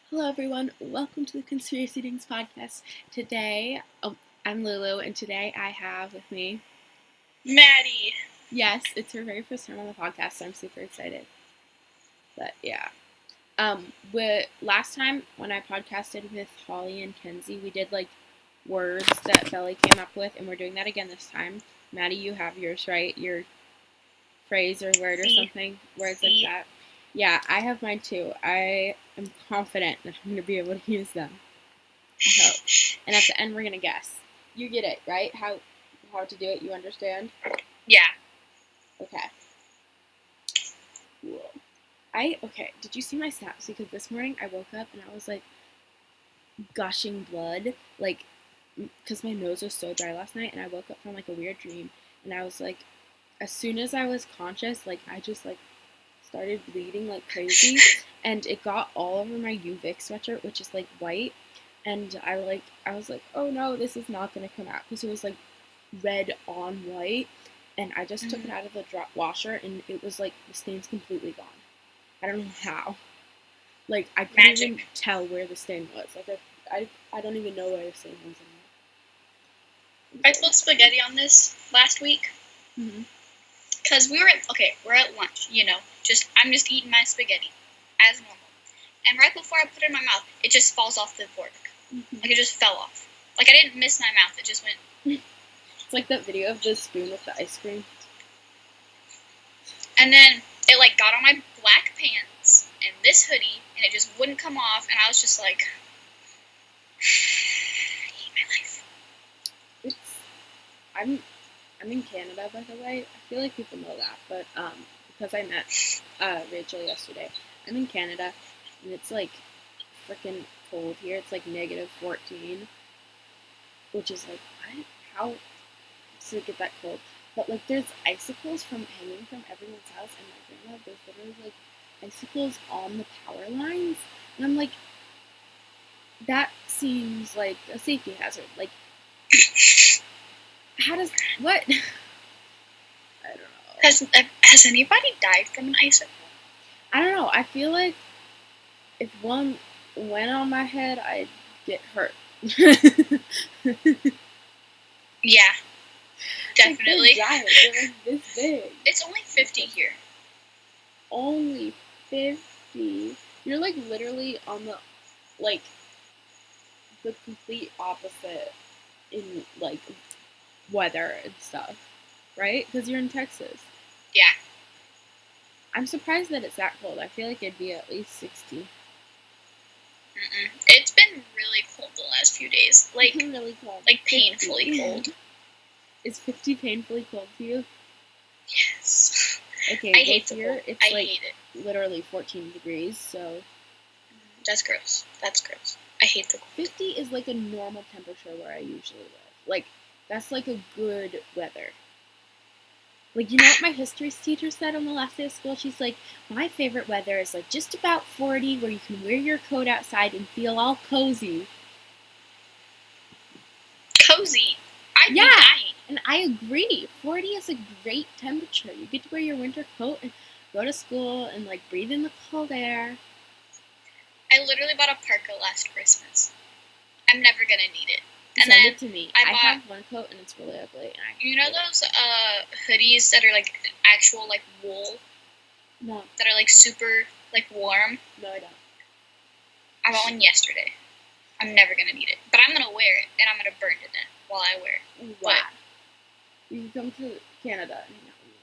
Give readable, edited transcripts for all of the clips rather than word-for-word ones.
Hello, everyone. Welcome to the Conspiracy Dinks podcast. Today, I'm Lulu, and today I have with me Maddy. Yes, it's her very first time on the podcast, so I'm super excited. But yeah, last time when I podcasted with Holly and Kenzie, we did like words that Belly came up with, and we're doing that again this time. Maddy, you have yours, right? Your phrase or word or something, words like that. Yeah, I have mine too. I am confident that I'm going to be able to use them. I hope. And at the end, we're gonna guess. You get it, right? How to do it? You understand? Yeah. Okay. Cool. Okay. Did you see my snaps? Because this morning I woke up and I was like gushing blood, like because my nose was so dry last night, and I woke up from like a weird dream, and I was like, as soon as I was conscious, like I just like started bleeding like crazy, and it got all over my UVic sweatshirt, which is like white. And I was like, oh no, this is not gonna come out because it was like red on white, and I just took it out of the washer, and it was like the stain's completely gone. I don't know how. Like I couldn't even tell where the stain was. Like I don't even know where the stain was anymore. I spilled spaghetti on this last week. Because we're at lunch. I'm just eating my spaghetti as normal. And right before I put it in my mouth, it just falls off the fork. Like it just fell off. Like I didn't miss my mouth. It just went. It's like that video of the spoon with the ice cream. And then it like got on my black pants and this hoodie, and it just wouldn't come off. And I was just like, I hate my life. I'm in Canada, by the way. I feel like people know that, but because I met Rachel yesterday, I'm in Canada, and it's like freaking cold here. It's like -14, which is like, what? How does it get that cold? But like, there's icicles hanging from everyone's house, and my grandma, there's literally like icicles on the power lines, and I'm like, that seems like a safety hazard. Like, how does what? I don't know. Has anybody died from an icicle? I don't know. I feel like if one went on my head, I'd get hurt. Yeah, definitely. Like they're like this big. It's only 50 here. Only 50? You're like literally on the complete opposite in like weather and stuff, right? Because you're in Texas. Yeah. I'm surprised that it's that cold. I feel like it'd be at least 60. It's been really cold the last few days. Like really cold. Like painfully cold. Is 50 painfully cold to you? Yes. Okay, I hate here it's I like hate it. Literally 14 degrees, so that's gross. I hate the cold. 50 is like a normal temperature where I usually live. Like that's like a good weather. Like, you know what my history teacher said on the last day of school? She's like, my favorite weather is like just about 40, where you can wear your coat outside and feel all cozy. Cozy? I'd be dying. And I agree. 40 is a great temperature. You get to wear your winter coat and go to school and like breathe in the cold air. I literally bought a parka last Christmas. I'm never gonna need it. And send it to me. I have one coat and it's really ugly. And you know those hoodies that are like actual like wool? No. That are like super like warm? No, I don't. I bought one yesterday. I'm never gonna need it, but I'm gonna wear it and I'm gonna burn to death while I wear it. Wow. But you can come to Canada and hang out with me.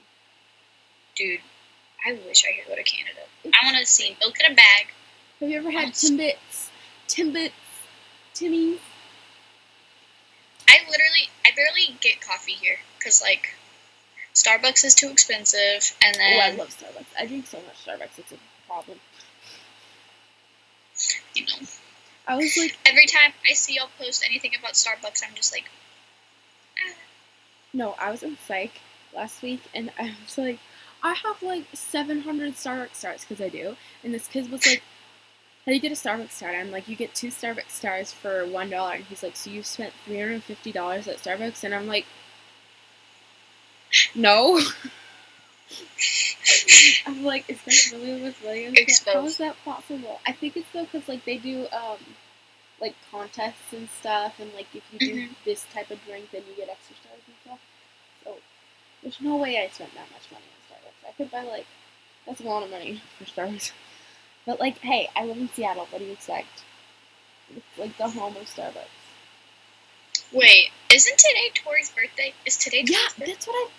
Dude, I wish I could go to Canada. I want to see milk in a bag. Have you ever had Timbits? Timmies? I barely get coffee here because like Starbucks is too expensive, and then I love Starbucks. I drink so much Starbucks, it's a problem. You know, I was like, every time I see y'all post anything about Starbucks, I'm just like, No, I was in psych last week, and I was like, I have like 700 Starbucks stars, because I do, and this kid was like, how do you get a Starbucks star? I'm like, you get 2 Starbucks stars for $1. And he's like, so you spent $350 at Starbucks? And I'm like, no. I'm like, is that really with Williams? Exposed. How is that possible? I think it's though because like they do like contests and stuff, and like if you do this type of drink, then you get extra stars and stuff. So there's no way I spent that much money on Starbucks. I could buy like that's a lot of money for Starbucks. But like, hey, I live in Seattle. What do you expect? It's like the home of Starbucks. Wait, isn't today Tori's birthday? Is today Tori's birthday? That's what I.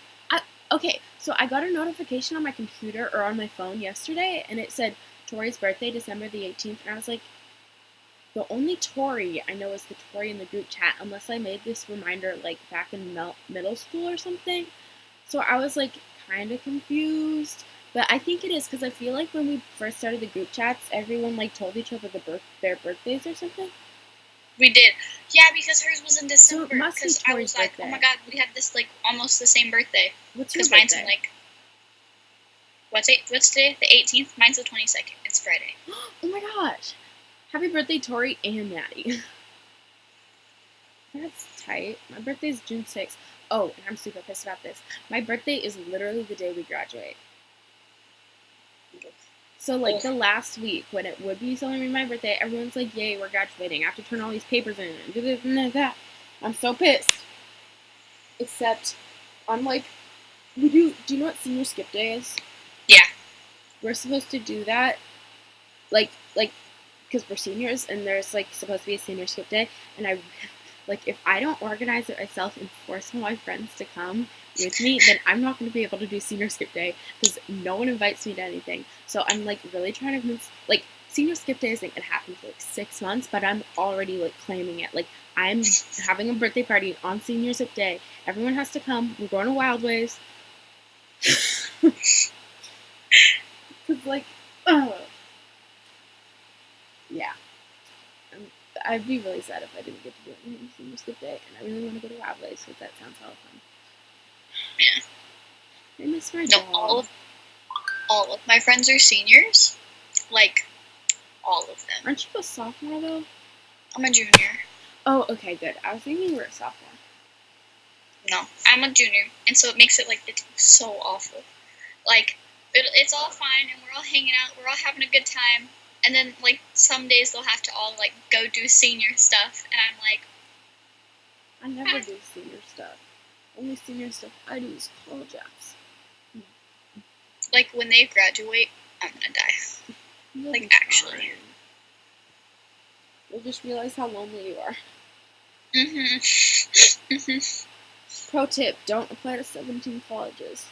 Okay, so I got a notification on my computer or on my phone yesterday, and it said Tori's birthday, December the 18th, and I was like, the only Tori I know is the Tori in the group chat, unless I made this reminder like back in middle school or something. So I was like kind of confused, but I think it is because I feel like when we first started the group chats, everyone like told each other their birthdays or something. We did. Yeah, because hers was in December. So it must be Because I was Tori's like, birthday. oh my god, we have this like almost the same birthday. What's your Because birthday? mine's in like what's today? The 18th. Mine's the 22nd. It's Friday. Oh my gosh! Happy birthday, Tori and Maddy. That's tight. My birthday's June 6th. Oh, and I'm super pissed about this. My birthday is literally the day we graduate. So, like, the last week, when it would be celebrating my birthday, everyone's like, yay, we're graduating. I have to turn all these papers in and do this and that. I'm so pissed. Except, I'm like, do you know what senior skip day is? Yeah. We're supposed to do that, like, because we're seniors, and there's, like, supposed to be a senior skip day, and I, like, if I don't organize it myself and force all my friends to come with me, then I'm not going to be able to do senior skip day, because no one invites me to anything. So I'm, like, really trying to convince, like, senior skip day isn't going to happen for, like, 6 months, but I'm already, like, claiming it. Like, I'm having a birthday party on senior skip day. Everyone has to come. We're going to Wild Ways. Because, like, yeah. I'd be really sad if I didn't get to do it on senior skip day, and I really want to go to Wild Ways, because that sounds hella fun. Yeah. I miss my dog. All of my friends are seniors. Like, all of them. Aren't you a sophomore, though? I'm a junior. Oh, okay, good. I was thinking you were a sophomore. No, I'm a junior, and so it makes it, like, it's so awful. Like, it's all fine, and we're all hanging out, we're all having a good time, and then, like, some days they'll have to all, like, go do senior stuff, and I'm like... I never do senior stuff. Only senior stuff I do is college apps. Like, when they graduate, I'm gonna die. You'll like, actually. Fine. You'll just realize how lonely you are. Pro tip, don't apply to 17 colleges.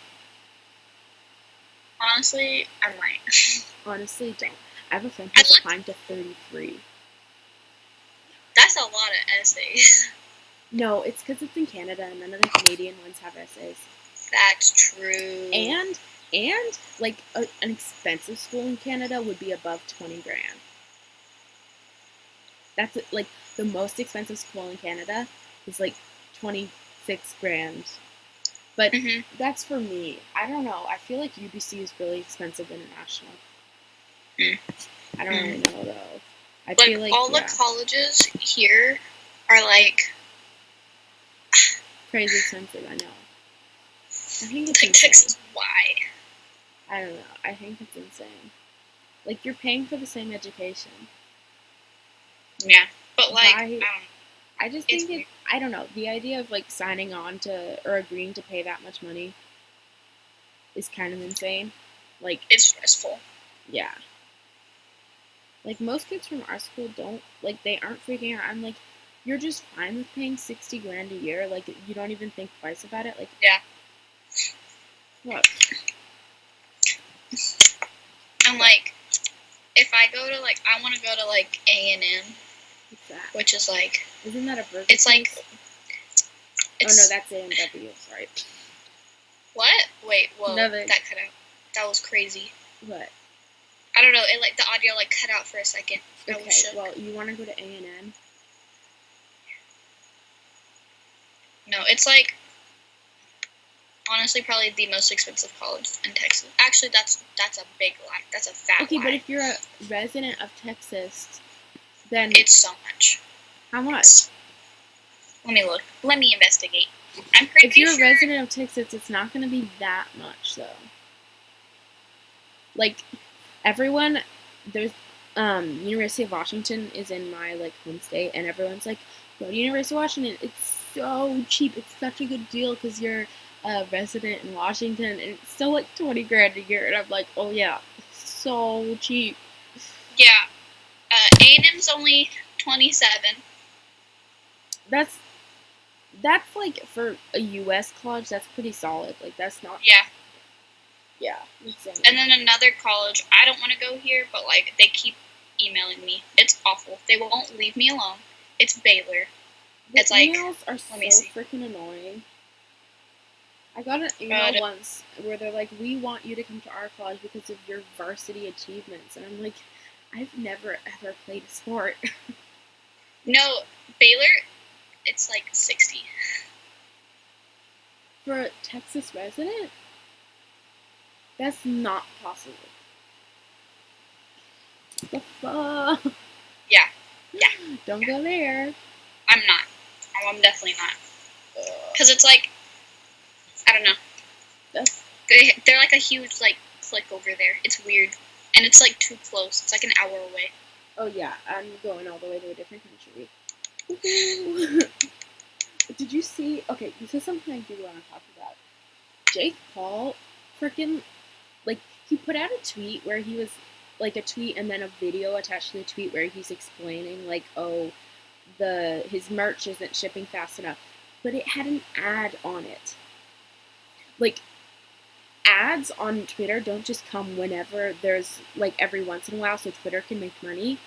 Honestly, I might. Honestly, don't. I have a friend who's applying to 33. That's a lot of essays. No, it's because it's in Canada and none of the Canadian ones have essays. That's true. And like, an expensive school in Canada would be above 20 grand. That's, like, the most expensive school in Canada is, like, 26 grand. But that's for me. I don't know. I feel like UBC is really expensive international. I don't really know, though. I feel like all the colleges here are, like... crazy expensive, I know. I think it's like, insane. Texas, why? I don't know. I think it's insane. Like, you're paying for the same education. Yeah, but, like, I just think I don't know, the idea of, like, signing on to, or agreeing to pay that much money is kind of insane. Like... it's stressful. Yeah. Like, most kids from our school don't, like, they aren't freaking out. I'm like, you're just fine with paying 60 grand a year? Like, you don't even think twice about it? Like... yeah. Look. And, like, if I go to, like, I want to go to, like, A&M. What's that? Which is, like... Isn't that a burger It's, like... oh, no, that's A&W. Sorry. What? Wait, whoa. No, that cut out. That was crazy. What? I don't know. It, like, the audio, like, cut out for a second. Okay, well, you want to go to A&M? No, it's, like... honestly, probably the most expensive college in Texas. Actually, that's a big lie. That's a fat lie. Okay, but if you're a resident of Texas, then... it's so much. How much? Let me look. Let me investigate. I'm pretty sure... if you're a resident of Texas, it's not going to be that much, though. Like, everyone, there's, University of Washington is in my, like, home state, and everyone's like, go to University of Washington, it's so cheap, it's such a good deal, because you're a resident in Washington, and it's still, like, 20 grand a year, and I'm like, oh yeah, it's so cheap. Yeah. A&M's only 27. That's, like, for a U.S. college, that's pretty solid, like, that's not... Yeah. Yeah, insane. And then another college, I don't want to go here, but, like, they keep emailing me. It's awful. They won't leave me alone. It's Baylor. The emails are so freaking annoying. I got an email once where they're like, we want you to come to our college because of your varsity achievements. And I'm like, I've never, ever played a sport. No, Baylor, it's like 60. For a Texas resident? That's not possible. The fuck? Yeah. Don't go there. I'm not. I'm definitely not. Because it's like, I don't know. They're like a huge, like, clique over there. It's weird. And it's, like, too close. It's like an hour away. Oh, yeah. I'm going all the way to a different country. Woo-hoo. Did you see... Okay, this is something I do want to talk about. Jake Paul freaking... Like, he put out a tweet where he was... Like, a tweet and then a video attached to the tweet where he's explaining, like, oh, his merch isn't shipping fast enough. But it had an ad on it. Like, ads on Twitter don't just come whenever there's, like, every once in a while so Twitter can make money.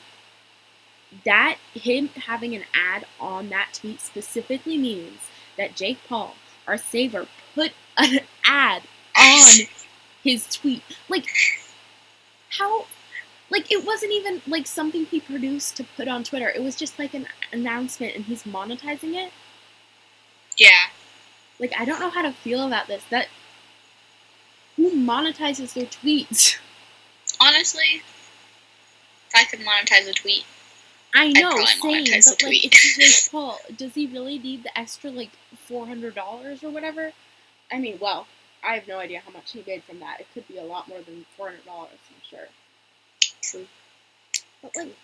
Him having an ad on that tweet specifically means that Jake Paul, our saver, put an ad on his tweet. Like, how... Like, it wasn't even, like, something he produced to put on Twitter. It was just, like, an announcement, and he's monetizing it. Yeah. Like, I don't know how to feel about this. Who monetizes their tweets? Honestly, if I could monetize a tweet, I know, I'd probably monetize a tweet. Like, it's Jake Paul. Does he really need the extra, like, $400 or whatever? I mean, well, I have no idea how much he made from that. It could be a lot more than $400, I'm sure. True. But, like,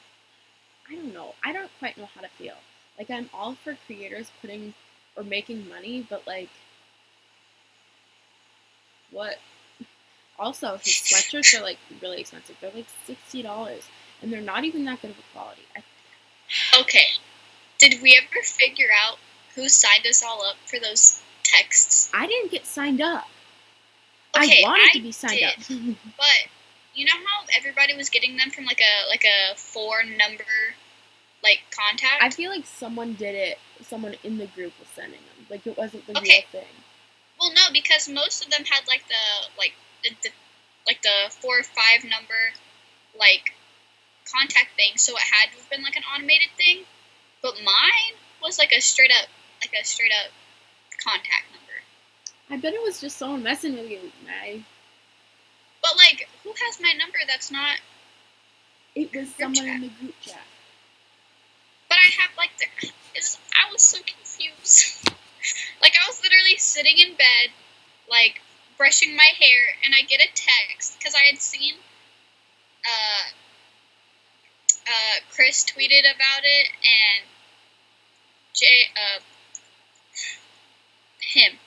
I don't know. I don't quite know how to feel. Like, I'm all for creators putting or making money, but, like, what? Also, his sweatshirts are, like, really expensive. They're, like, $60, and they're not even that good of a quality. Okay. Did we ever figure out who signed us all up for those texts? I didn't get signed up. Okay, I wanted to be signed up. But you know how everybody was getting them from like a 4-number like contact? I feel like someone did it. Someone in the group was sending them. Like, it wasn't the real thing. Well, no, because most of them had like the 4 or 5 number like contact thing, so it had to have been like an automated thing. But mine was like a straight up contact number. I bet it was just someone messing with you, Maddy. But, like, who has my number that's not... It was someone in the group chat. But I have, like, I was so confused. Like, I was literally sitting in bed, like, brushing my hair, and I get a text, because I had seen, Chris tweeted about it, and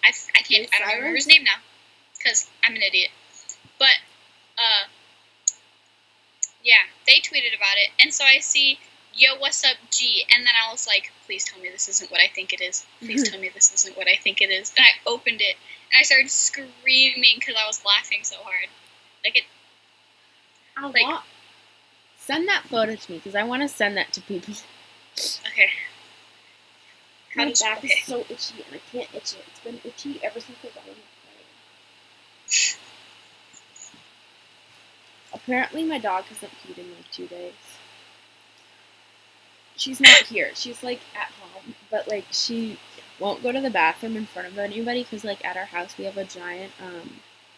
I don't remember his name now, because I'm an idiot. But, yeah, they tweeted about it, and so I see, yo, what's up, G, and then I was like, please tell me this isn't what I think it is. Please tell me this isn't what I think it is. And I opened it, and I started screaming because I was laughing so hard. Send that photo to me, because I want to send that to people. Okay. My back is so itchy, and I can't itch it. It's been itchy ever since I got on the plane. Apparently my dog hasn't peed in like 2 days. She's not here. She's like at home, but like she won't go to the bathroom in front of anybody because like at our house we have a giant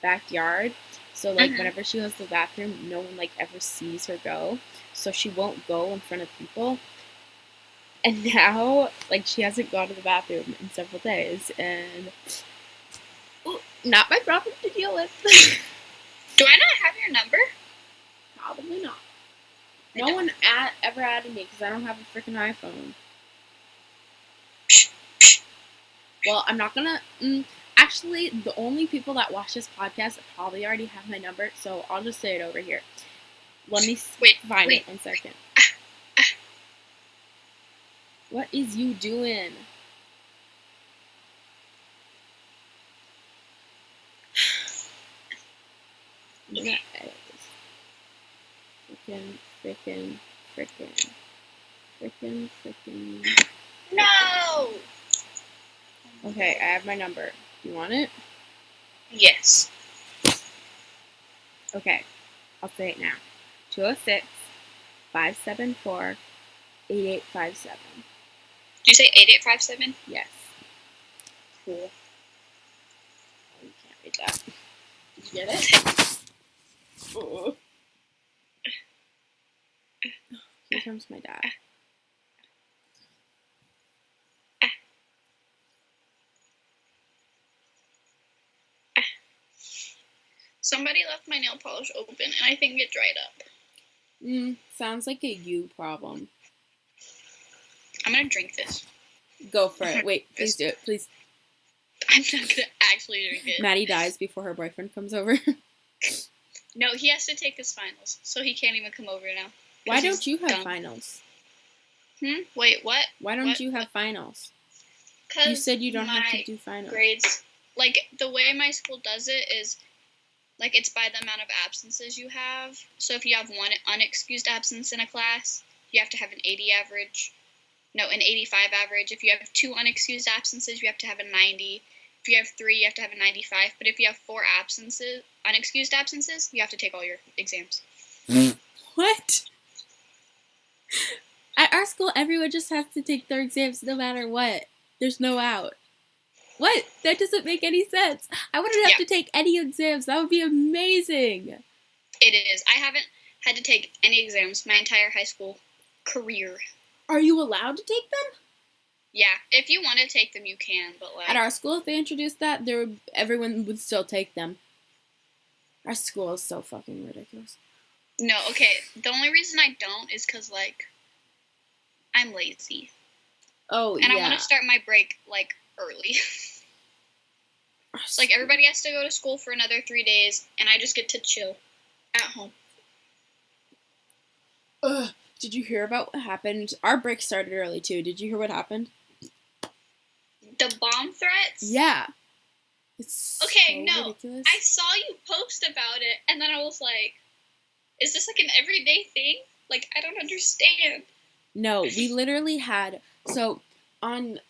backyard. So like whenever she goes to the bathroom, no one like ever sees her go. So she won't go in front of people. And now like she hasn't gone to the bathroom in several days, and not my problem to deal with. Do I not have your number? Probably not. No one ever added me because I don't have a freaking iPhone. Well, I'm not gonna. Actually, the only people that watch this podcast probably already have my number, so I'll just say it over here. Let me find it 1 second. What is you doing? I'm gonna edit this. Freaking. No! Okay, I have my number. You want it? Yes. Okay, I'll say it now. 206-574-8857. Did you say 8857? Yes. Cool. Oh, you can't read that. Did you get it? Oh. Here comes my dad. Somebody left my nail polish open, and I think it dried up. Sounds like a you problem. I'm gonna drink this. Go for it. Wait, please do it. Please. I'm not gonna actually drink it. Maddy dies before her boyfriend comes over. No, he has to take his finals, so he can't even come over now. Why don't you have finals? Wait, what? Why don't you have finals? You said you don't have to do finals. Grades, like, the way my school does it is, like, it's by the amount of absences you have. So if you have one unexcused absence in a class, you have to have an 80 average. No, an 85 average. If you have 2 unexcused absences, you have to have a 90. If you have 3, you have to have a 95. But if you have 4 unexcused absences, you have to take all your exams. What? At our school, everyone just has to take their exams no matter what. There's no out. What? That doesn't make any sense. I wouldn't have to take any exams. That would be amazing. It is. I haven't had to take any exams my entire high school career. Are you allowed to take them? Yeah. If you want to take them, you can. But like, at our school, if they introduced that, everyone would still take them. Our school is so fucking ridiculous. No, okay. The only reason I don't is because, like, I'm lazy. Oh, and I want to start my break, like, early. Like, everybody has to go to school for another 3 days, and I just get to chill at home. Ugh. Did you hear about what happened? Our break started early, too. Did you hear what happened? The bomb threats? Yeah. It's okay, so no. ridiculous. I saw you post about it, and then I was like, is this like an everyday thing? Like, I don't understand. No, we literally had, so on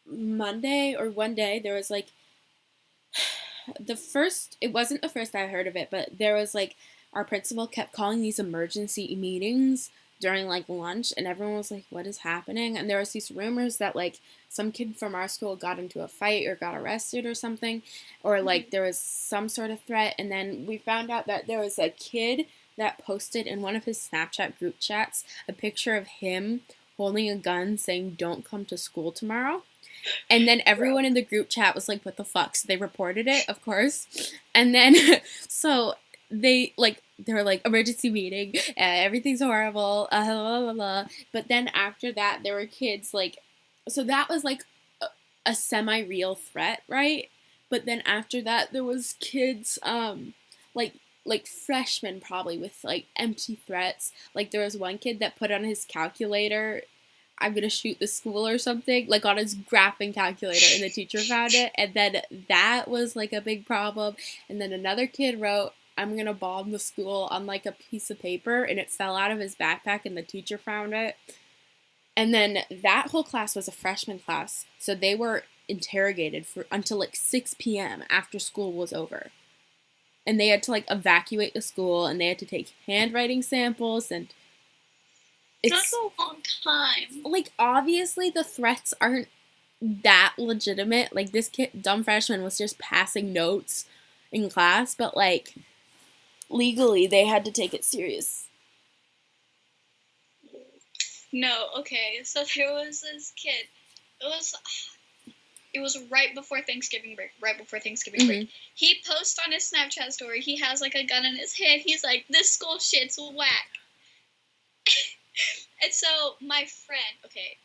Monday or one day, there was like, it wasn't the first I heard of it, but there was like, our principal kept calling these emergency meetings during like lunch, and everyone was like, what is happening? And there was these rumors that like some kid from our school got into a fight or got arrested or something, or like there was some sort of threat. And then we found out that there was a kid that posted in one of his Snapchat group chats a picture of him holding a gun saying, don't come to school tomorrow. And then everyone in the group chat was like, what the fuck? So they reported it, of course. And then, so they were like, emergency meeting, everything's horrible, blah, blah, blah. But then after that, there were kids like, so that was like a semi-real threat, right? But then after that, there was kids, like freshmen probably with like empty threats. Like there was one kid that put on his calculator, I'm gonna shoot the school or something, like on his graphing calculator, and the teacher found it, and then that was like a big problem. And then another kid wrote, I'm gonna bomb the school on like a piece of paper, and it fell out of his backpack and the teacher found it. And then that whole class was a freshman class, so they were interrogated until like 6 p.m. after school was over. And they had to like evacuate the school, and they had to take handwriting samples, and that's a long time. Like, obviously the threats aren't that legitimate. Like, this kid, dumb freshman, was just passing notes in class, but like legally they had to take it serious. No, okay, so there was this kid. It was It was right before Thanksgiving break. Break. He posts on his Snapchat story. He has like a gun in his hand. He's like, "This school shit's whack." And so my friend, okay,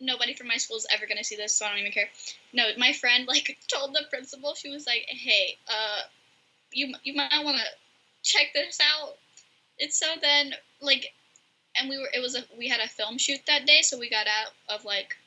nobody from my school is ever gonna see this, so I don't even care. No, my friend like told the principal. She was like, "Hey, you might want to check this out." And so then like, and we had a film shoot that day, so we got out of like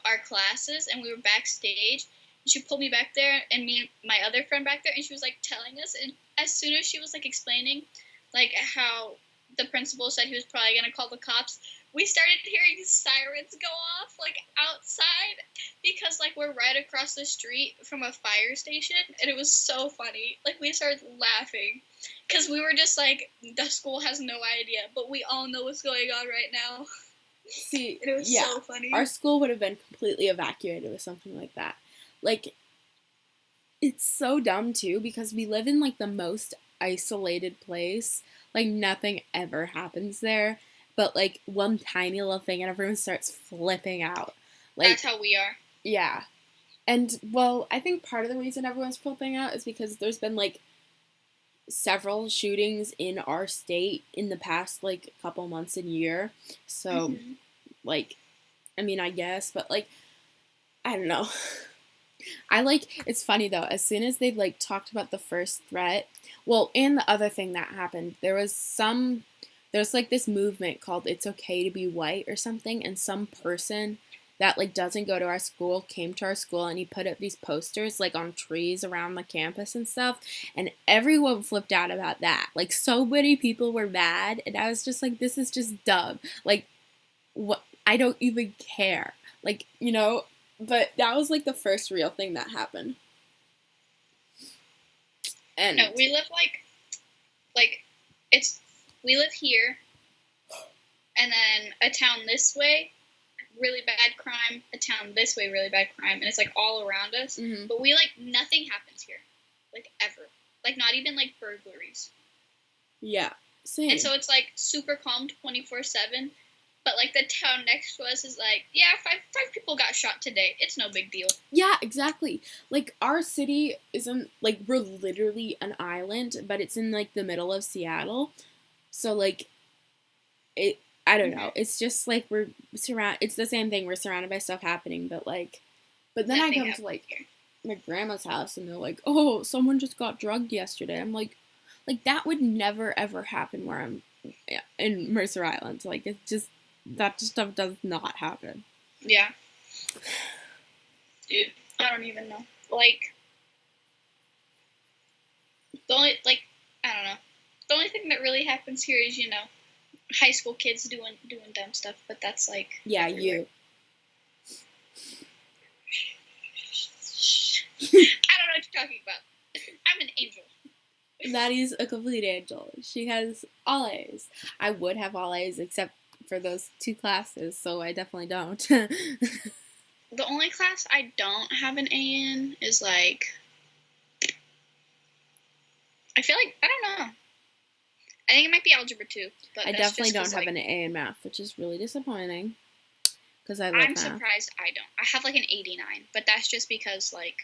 our classes, and we were backstage. And she pulled me back there, and me and my other friend back there, and she was like telling us. And as soon as she was like explaining, like how the principal said he was probably gonna call the cops, we started hearing sirens go off like outside, because like we're right across the street from a fire station, and it was so funny. Like we started laughing because we were just like, the school has no idea, but we all know what's going on right now. See, and it was so funny. Our school would have been completely evacuated with something like that. Like, it's so dumb, too, because we live in, like, the most isolated place. Like, nothing ever happens there. But, like, one tiny little thing and everyone starts flipping out. Like, that's how we are. Yeah. And, well, I think part of the reason everyone's flipping out is because there's been, like, several shootings in our state in the past, like, couple months and year. So, like, I mean, I guess, but, like, I don't know. It's funny, though, as soon as they'd, like, talked about the first threat, well, and the other thing that happened, there's, like, this movement called It's Okay to Be White or something, and some person that, like, doesn't go to our school came to our school, and he put up these posters, like, on trees around the campus and stuff, and everyone flipped out about that. Like, so many people were mad, and I was just like, this is just dumb. Like, what? I don't even care. Like, you know, but that was, like, the first real thing that happened. And no, we live, we live here, and then a town this way, really bad crime, a town this way, really bad crime, and it's, like, all around us, but we, like, nothing happens here, like, ever. Like, not even, like, burglaries. Yeah, same. And so it's, like, super calm 24/7, but, like, the town next to us is like, yeah, five people got shot today. It's no big deal. Yeah, exactly. Like, our city isn't, like, we're literally an island, but it's in, like, the middle of Seattle. So, like, I don't know. It's just, like, it's the same thing. We're surrounded by stuff happening, but, like, but then nothing I come to, like, my grandma's house, and they're like, oh, someone just got drugged yesterday. I'm like, that would never, ever happen where I'm in Mercer Island. Like, it's just, that stuff does not happen. Yeah. Dude, I don't even know. Like, the only, like, I don't know. The only thing that really happens here is, you know, high school kids doing dumb stuff, but that's, like... Yeah, everywhere. you. I don't know what you're talking about. I'm an angel. Maddie's a complete angel. She has all A's. I would have all A's except for those 2 classes, so I definitely don't. The only class I don't have an A in is, like... I feel like... I don't know. I think it might be Algebra 2. But I definitely don't have an A in math, which is really disappointing. Because I love math. I'm surprised I don't. I have, like, an 89, but that's just because, like...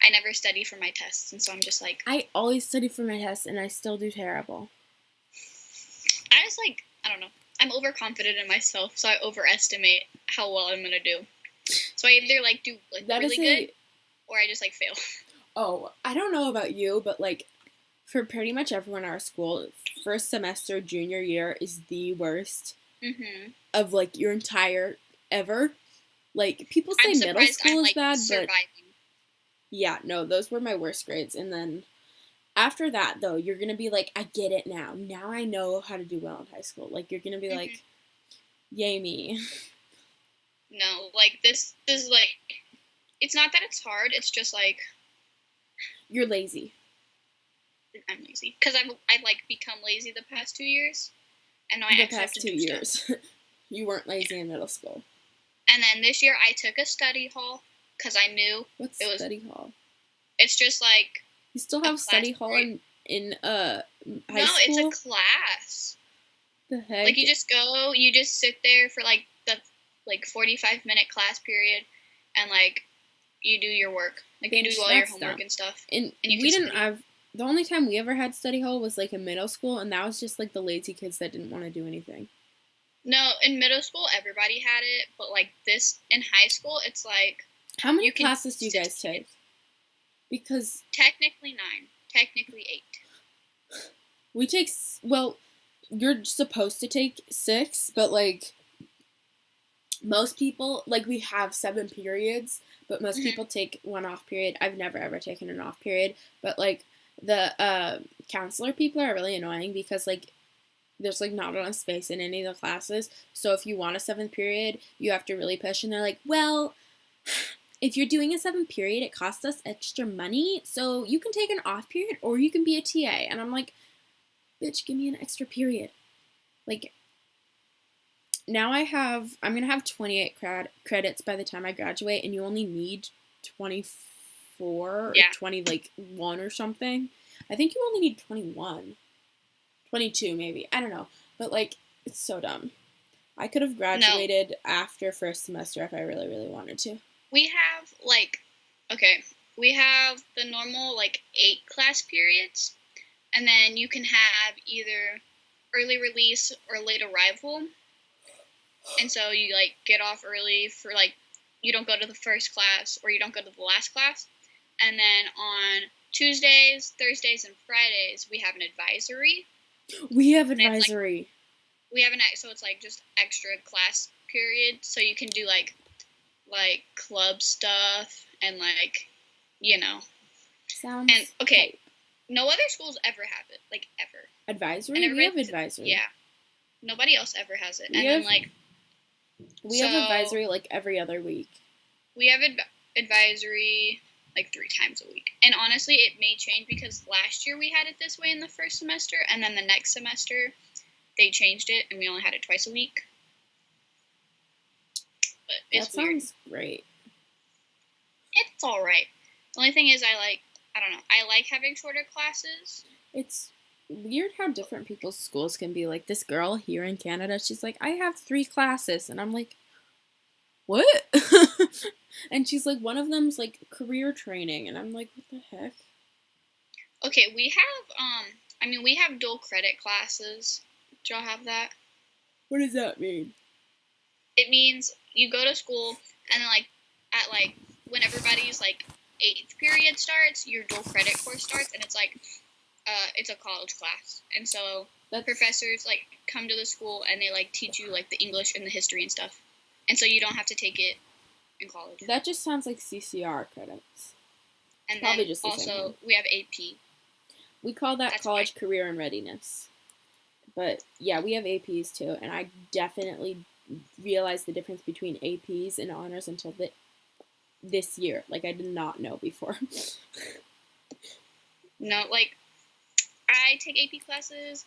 I never study for my tests, and so I'm just, like... I always study for my tests, and I still do terrible. I just, like... I don't know. I'm overconfident in myself, so I overestimate how well I'm gonna do. So I either, like, do, like, really good, or I just, like, fail. Oh, I don't know about you, but, like, for pretty much everyone in our school, first semester, junior year is the worst of, like, your entire ever. Like, people say middle school is bad, but... Yeah, no, those were my worst grades. And then after that, though, you're going to be like, I get it now. Now I know how to do well in high school. Like, you're going to be like, yay me. No, like, this is, like, it's not that it's hard. It's just, like... You're lazy. I'm lazy. Because I've, like, become lazy the past 2 years. And now I actually have to do stuff. The past 2 years. You weren't lazy in middle school. And then this year I took a study hall. Because I knew What's study hall? It's just like... You still have study hall in high school? No, it's a class. The heck? Like, you just go, you just sit there for, like, the like 45-minute class period, and like you do your work, like you do all your homework and stuff. And we didn't have. The only time we ever had study hall was like in middle school, and that was just like the lazy kids that didn't want to do anything. No, in middle school everybody had it, but like this in high school, it's like. How many classes do you guys take? Because technically 9, technically 8. We take, well, you're supposed to take 6, but like most people, like we have 7 periods, but most people take 1 off period. I've never ever taken an off period, but like the counselor people are really annoying because like there's like not enough space in any of the classes. So if you want a 7th period, you have to really push, and they're like, well, if you're doing a 7th period, it costs us extra money, so you can take an off period or you can be a TA. And I'm like, bitch, give me an extra period. Like, now I'm going to have 28 credits by the time I graduate, and you only need 24 or 21 or something. I think you only need 21. 22 maybe. I don't know. But, like, it's so dumb. I could have graduated after first semester if I really, really wanted to. We have, like, we have the normal, like, 8 class periods, and then you can have either early release or late arrival, and so you, like, get off early for, like, you don't go to the first class or you don't go to the last class, and then on Tuesdays, Thursdays, and Fridays, we have an advisory. We have advisory. So it's, like, just extra class period, so you can do, like club stuff and like, you know. Sounds and okay, no other schools ever have it, like ever. Advisory? We have advisory. Yeah. Nobody else ever has it. Then like we have advisory like every other week. We have advisory like 3 times a week. And honestly, it may change because last year we had it this way in the first semester, and then the next semester they changed it and we only had it twice a week. But it's weird. Sounds great. It's alright. The only thing is I don't know, I like having shorter classes. It's weird how different people's schools can be. Like this girl here in Canada, she's like, I have 3 classes, and I'm like, what? And she's like, one of them's like career training, and I'm like, what the heck? Okay, we have we have dual credit classes. Do y'all have that? What does that mean? It means you go to school, and then, like, at, like, when everybody's, like, 8th period starts, your dual credit course starts, and it's, like, it's a college class. And so professors, like, come to the school, and they, like, teach you, like, the English and the history and stuff. And so you don't have to take it in college. That just sounds like CCR credits. And probably then just also, we have AP. We call that college career and readiness. But, yeah, we have APs, too, and I definitely realized the difference between APs and honors until this year. Like, I did not know before. No, like, I take AP classes,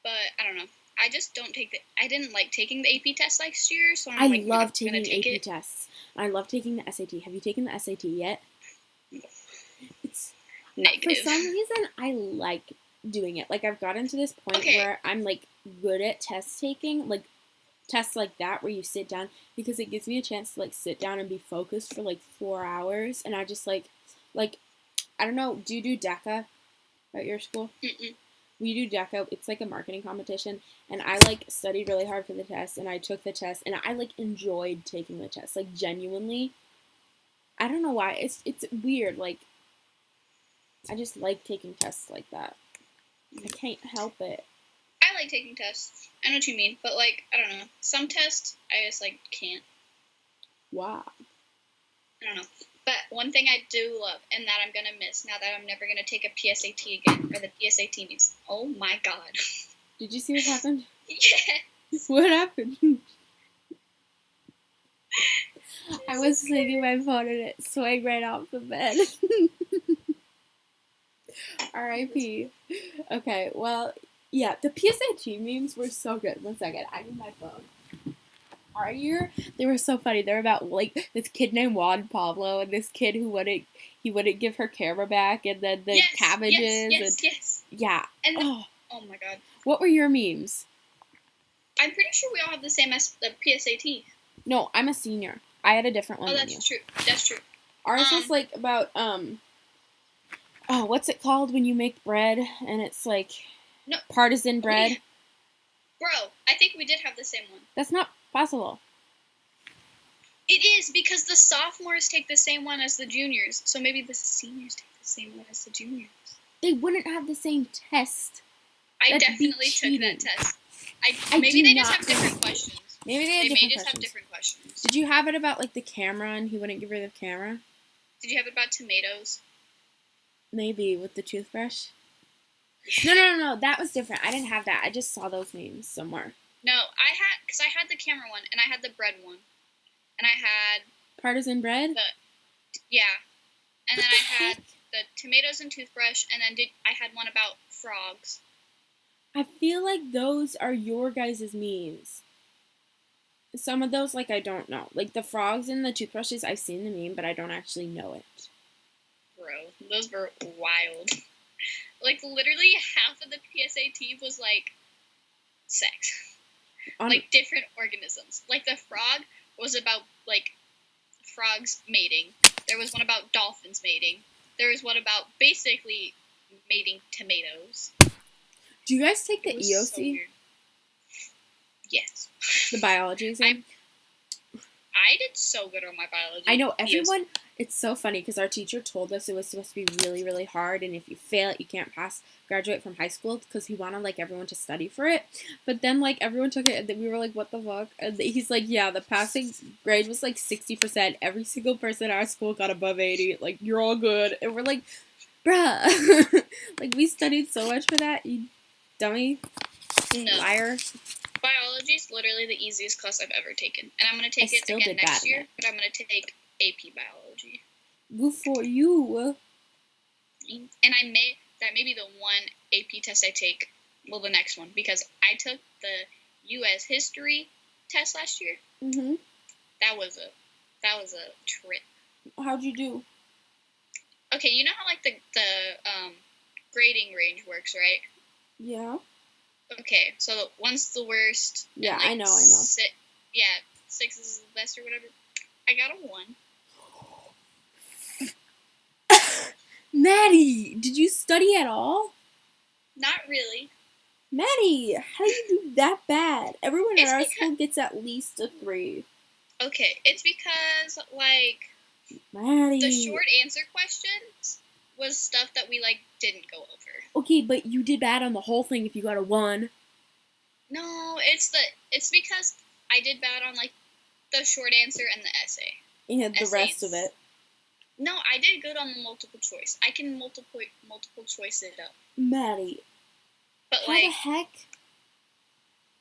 but I don't know. I just don't I didn't like taking the AP test last year, so I love taking AP tests. I love taking the SAT. Have you taken the SAT yet? It's negative. For some reason, I like doing it. Like, I've gotten to this point where I'm, like, good at test taking, like, tests like that where you sit down, because it gives me a chance to, like, sit down and be focused for, like, 4 hours, and I just, like, I don't know, do you do DECA at your school? Mm-mm. We do DECA, it's, like, a marketing competition, and I, like, studied really hard for the test, and I took the test, and I, like, enjoyed taking the test, like, genuinely. I don't know why, it's weird, like, I just like taking tests like that. I can't help it. I like taking tests. I know what you mean, but, like, I don't know. Some tests, I just, like, can't. Wow. I don't know. But one thing I do love, and that I'm gonna miss now that I'm never gonna take a PSAT again, or the PSAT means, oh my god. Did you see what happened? Yes. What happened? I was sleeping my phone and it swung right off the bed. R.I.P. Okay, well, yeah, the PSAT memes were so good. 1 second, I need my phone. They were so funny. They were about, like, this kid named Juan Pablo and this kid who wouldn't give her camera back, and then the cabbages. Yes. Yeah. And oh my god. What were your memes? I'm pretty sure we all have the same as the PSAT. No, I'm a senior. I had a different one Oh, than you. that's true. That's true. Ours was like about oh, what's it called when you make bread and it's like partisan bread? Bro, I think we did have the same one. That's not possible. It is, because the sophomores take the same one as the juniors, so maybe the seniors take the same one as the juniors. They wouldn't have the same test. I definitely took that test. Maybe they just have different questions. Maybe they have different questions. Did you have it about like the camera and he wouldn't give her the camera? Did you have it about tomatoes? Maybe with the toothbrush. Yeah. No. That was different. I didn't have that. I just saw those names somewhere. No, because I had the camera one and I had the bread one, and I had partisan bread. Yeah, and then I had the tomatoes and toothbrush, and then I had one about frogs. I feel like those are your guys' memes. Some of those, like, I don't know. Like, the frogs and the toothbrushes, I've seen the meme, but I don't actually know it. Bro, those were wild. Like, literally half of the PSAT was, like, sex. Like, different organisms. Like, the frog was about, like, frogs mating. There was one about dolphins mating. There was one about, basically, mating tomatoes. Do you guys take the EOC? So yes. The biology exam? I did so good on my biology. I know everyone. It's so funny because our teacher told us it was supposed to be really, really hard, and if you fail it, you can't graduate from high school because he wanted like everyone to study for it. But then like everyone took it, and we were like, "What the fuck?" And he's like, "Yeah, the passing grade was like 60%. Every single person at our school got above 80. Like you're all good." And we're like, "Bruh, like we studied so much for that, you dummy, liar." Biology is literally the easiest class I've ever taken. And I'm going to take it again next year, but I'm going to take AP Biology. Good for you. And that may be the one AP test I take, well, the next one, because I took the U.S. History test last year. Mm-hmm. That was a trip. How'd you do? Okay, you know how, like, the grading range works, right? Yeah. Okay, so one's the worst. Yeah, and, like, I know. 6 is the best or whatever. I got a 1. Maddy, did you study at all? Not really. Maddy, how do you do that bad? Everyone at our school gets at least a 3. Okay, it's because, like, Maddy, the short answer questions was stuff that we, like, didn't go over. Okay, but you did bad on the whole thing if you got a 1. No, it's because I did bad on, like, the short answer and the essay. And the rest of it. No, I did good on the multiple choice. I can multiple choice it up. Maddy. But, how the heck?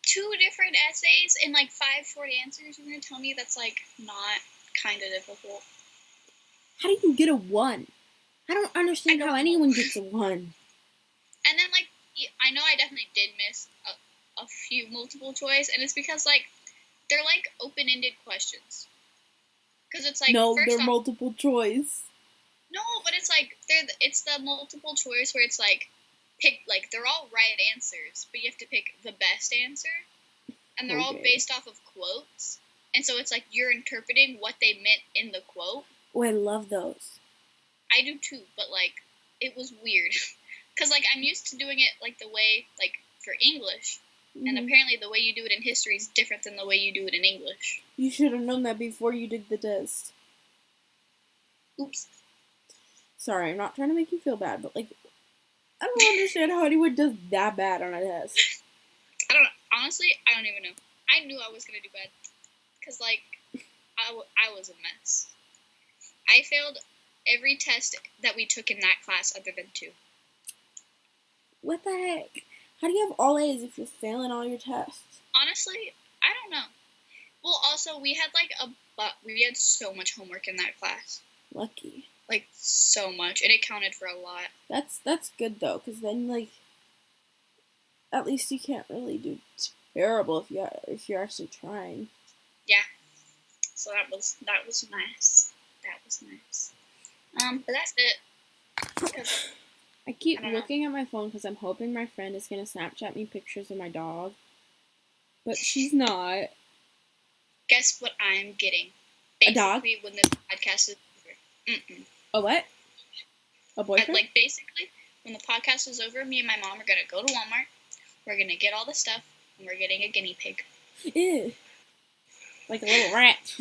2 different essays and, like, 5 short answers. You're going to tell me that's, like, not kind of difficult. How do you get a 1? I don't understand how anyone gets a 1. And then, like, I know I definitely did miss a few multiple choice, and it's because, like, they're, like, open-ended questions. Because it's, like, no, they're multiple choice. No, but it's, like, it's the multiple choice where it's, like, pick, like, they're all right answers, but you have to pick the best answer. And they're all based off of quotes. And so it's, like, you're interpreting what they meant in the quote. Oh, I love those. I do, too, but, like, it was weird. Because, like, I'm used to doing it, like, the way, like, for English. Mm-hmm. And apparently the way you do it in history is different than the way you do it in English. You should have known that before you did the test. Oops. Sorry, I'm not trying to make you feel bad, but, like, I don't understand how anyone does that bad on a test. Honestly, I don't even know. I knew I was going to do bad. Because, like, I was a mess. I failed every test that we took in that class other than 2. What the heck? How do you have all A's if you're failing all your tests? Honestly, I don't know. Well, also, we had, like, we had so much homework in that class. Lucky. Like, so much. And it counted for a lot. That's good, though, because then, like, at least you can't really do terrible if you're actually trying. Yeah. So that was nice. That was nice. But that's it. I keep looking at my phone because I'm hoping my friend is going to Snapchat me pictures of my dog. But she's not. Guess what I'm getting? A dog? Basically, when this podcast is over. A what? A boyfriend? Like, basically, when the podcast is over, me and my mom are going to go to Walmart. We're going to get all the stuff, and we're getting a guinea pig. Ew. Like a little rat.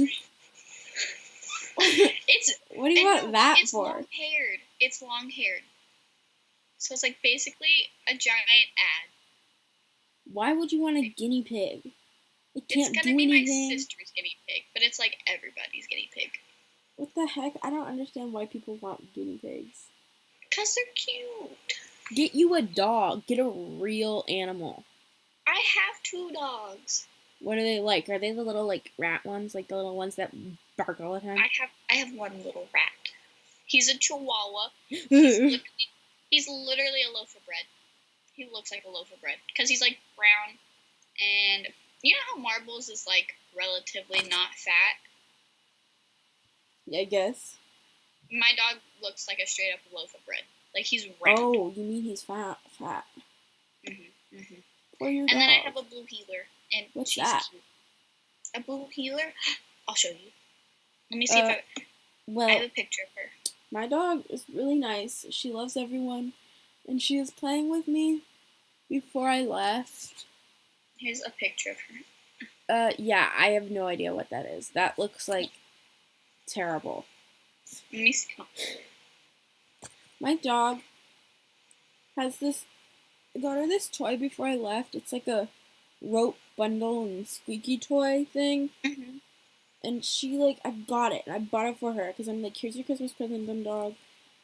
What do you want that it's for? It's long-haired. So it's like basically a giant ad. Why would you want a guinea pig? It can't it's do gonna be anything. My sister's guinea pig, but it's like everybody's guinea pig. What the heck? I don't understand why people want guinea pigs. Because they're cute. Get you a dog. Get a real animal. I have 2 dogs. What are they like? Are they the little like rat ones? Like the little ones that bark all the time? I have one little rat. He's a chihuahua. He's literally a loaf of bread. He looks like a loaf of bread. Because he's like brown. And you know how Marbles is like relatively not fat? Yeah, I guess. My dog looks like a straight up loaf of bread. Like he's round. Oh, you mean he's fat? Poor your dog. And then I have a blue healer. And what's she's that? Cute. A blue healer? I'll show you. Let me see if I have a picture of her. My dog is really nice. She loves everyone. And she was playing with me before I left. Here's a picture of her. Yeah, I have no idea what that is. That looks like terrible. Let me see. My dog has this. I got her this toy before I left. It's like a rope bundle and squeaky toy thing. Mm-hmm. And she, like, I got it. And I bought it for her. Because I'm like, here's your Christmas present, dumb dog.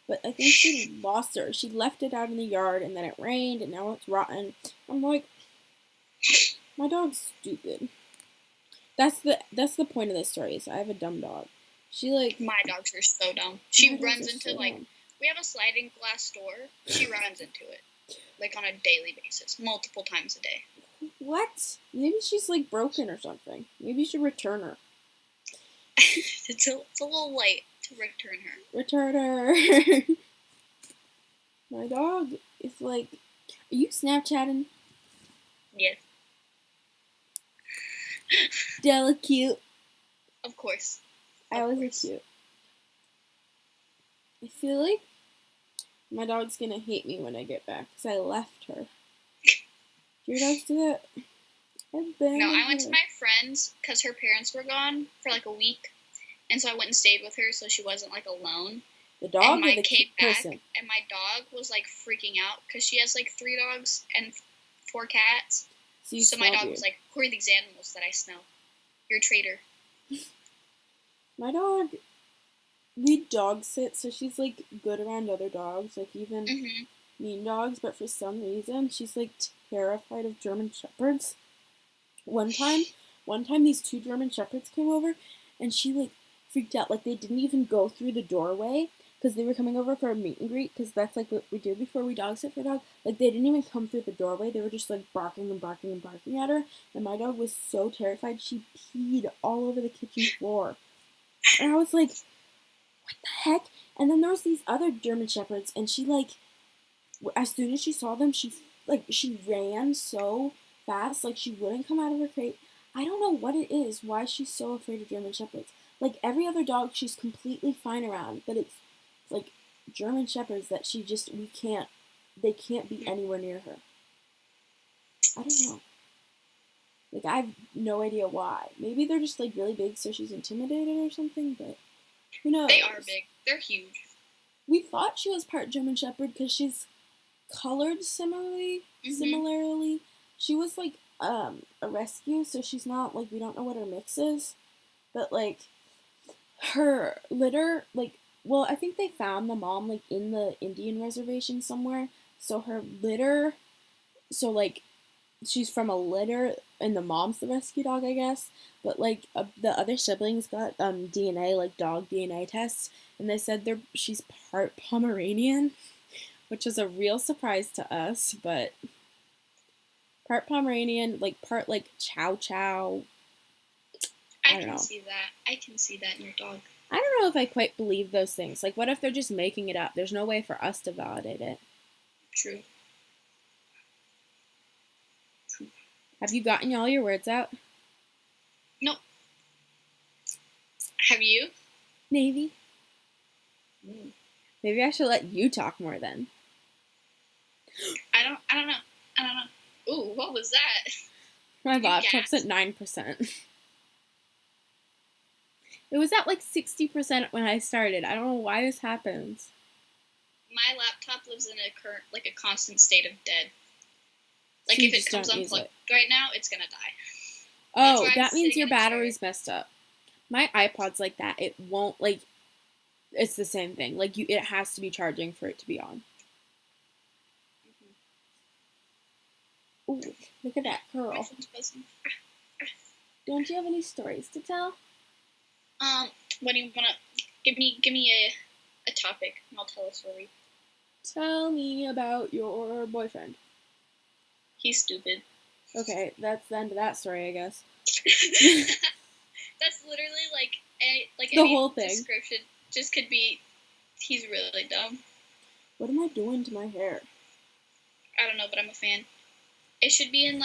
But I think she lost her. She left it out in the yard. And then it rained. And now it's rotten. I'm like, my dog's stupid. That's the point of this story. Is I have a dumb dog. She, like... My dogs are so dumb. She runs into, so like... Dumb. We have a sliding glass door. She runs into it. Like, on a daily basis. Multiple times a day. What? Maybe she's, like, broken or something. Maybe you should return her. It's a little late to return her. Return her. My dog is, like... Are you Snapchatting? Yes. Della cute. Of course. I always cute. I feel like my dog's gonna hate me when I get back because I left her. Do your dogs do that? No, I went to my friend's because her parents were gone for like a week, and so I went and stayed with her so she wasn't like alone. The dog and or the came back, person? And my dog was like freaking out because she has like 3 dogs and 4 cats. So my dog was like, "Who are these animals that I smell? You're a traitor." My dog, we dog sit, so she's like good around other dogs, like even mean dogs. But for some reason, she's like terrified of German shepherds. One time, these 2 German shepherds came over, and she like freaked out. Like they didn't even go through the doorway because they were coming over for a meet and greet. Because that's like what we do before we dog sit for a dog. Like they didn't even come through the doorway. They were just like barking and barking and barking at her. And my dog was so terrified she peed all over the kitchen floor. And I was like, what the heck? And then there was these other German shepherds, and she like, as soon as she saw them, she ran so fast, like she wouldn't come out of her crate. I don't know what it is, why she's so afraid of German shepherds. Like every other dog, she's completely fine around, but it's like German shepherds that they can't be anywhere near her. I don't know. Like, I have no idea why. Maybe they're just, like, really big, so she's intimidated or something, but who knows? They are big. They're huge. We thought she was part German Shepherd because she's colored similarly. She was, like, a rescue, so she's not, like, we don't know what her mix is. But, like, her litter, like, well, I think they found the mom, like, in the Indian reservation somewhere. So her litter, so, like, she's from a litter, and the mom's the rescue dog, I guess. But, like, the other siblings got DNA, like, dog DNA tests, and they said she's part Pomeranian, which is a real surprise to us, but part Pomeranian, like, part, like, Chow Chow. I can see that. I can see that in your dog. I don't know if I quite believe those things. Like, what if they're just making it up? There's no way for us to validate it. True. Have you gotten all your words out? Nope. Have you? Maybe. Mm. Maybe I should let you talk more then. I don't know. Ooh, what was that? My laptop's at 9%. It was at like 60% when I started. I don't know why this happens. My laptop lives in a constant state of dead. Like, so if it comes unplugged right now, it's gonna die. Oh, that means your battery's messed up. My iPod's like that. It won't, like, it's the same thing. Like, it has to be charging for it to be on. Ooh, look at that curl. Don't you have any stories to tell? What do you wanna give me a topic and I'll tell a story. Tell me about your boyfriend. He's stupid. Okay, that's the end of that story, I guess. That's literally the any whole thing. Description just could be he's really dumb. What am I doing to my hair? I don't know, but I'm a fan. It should be in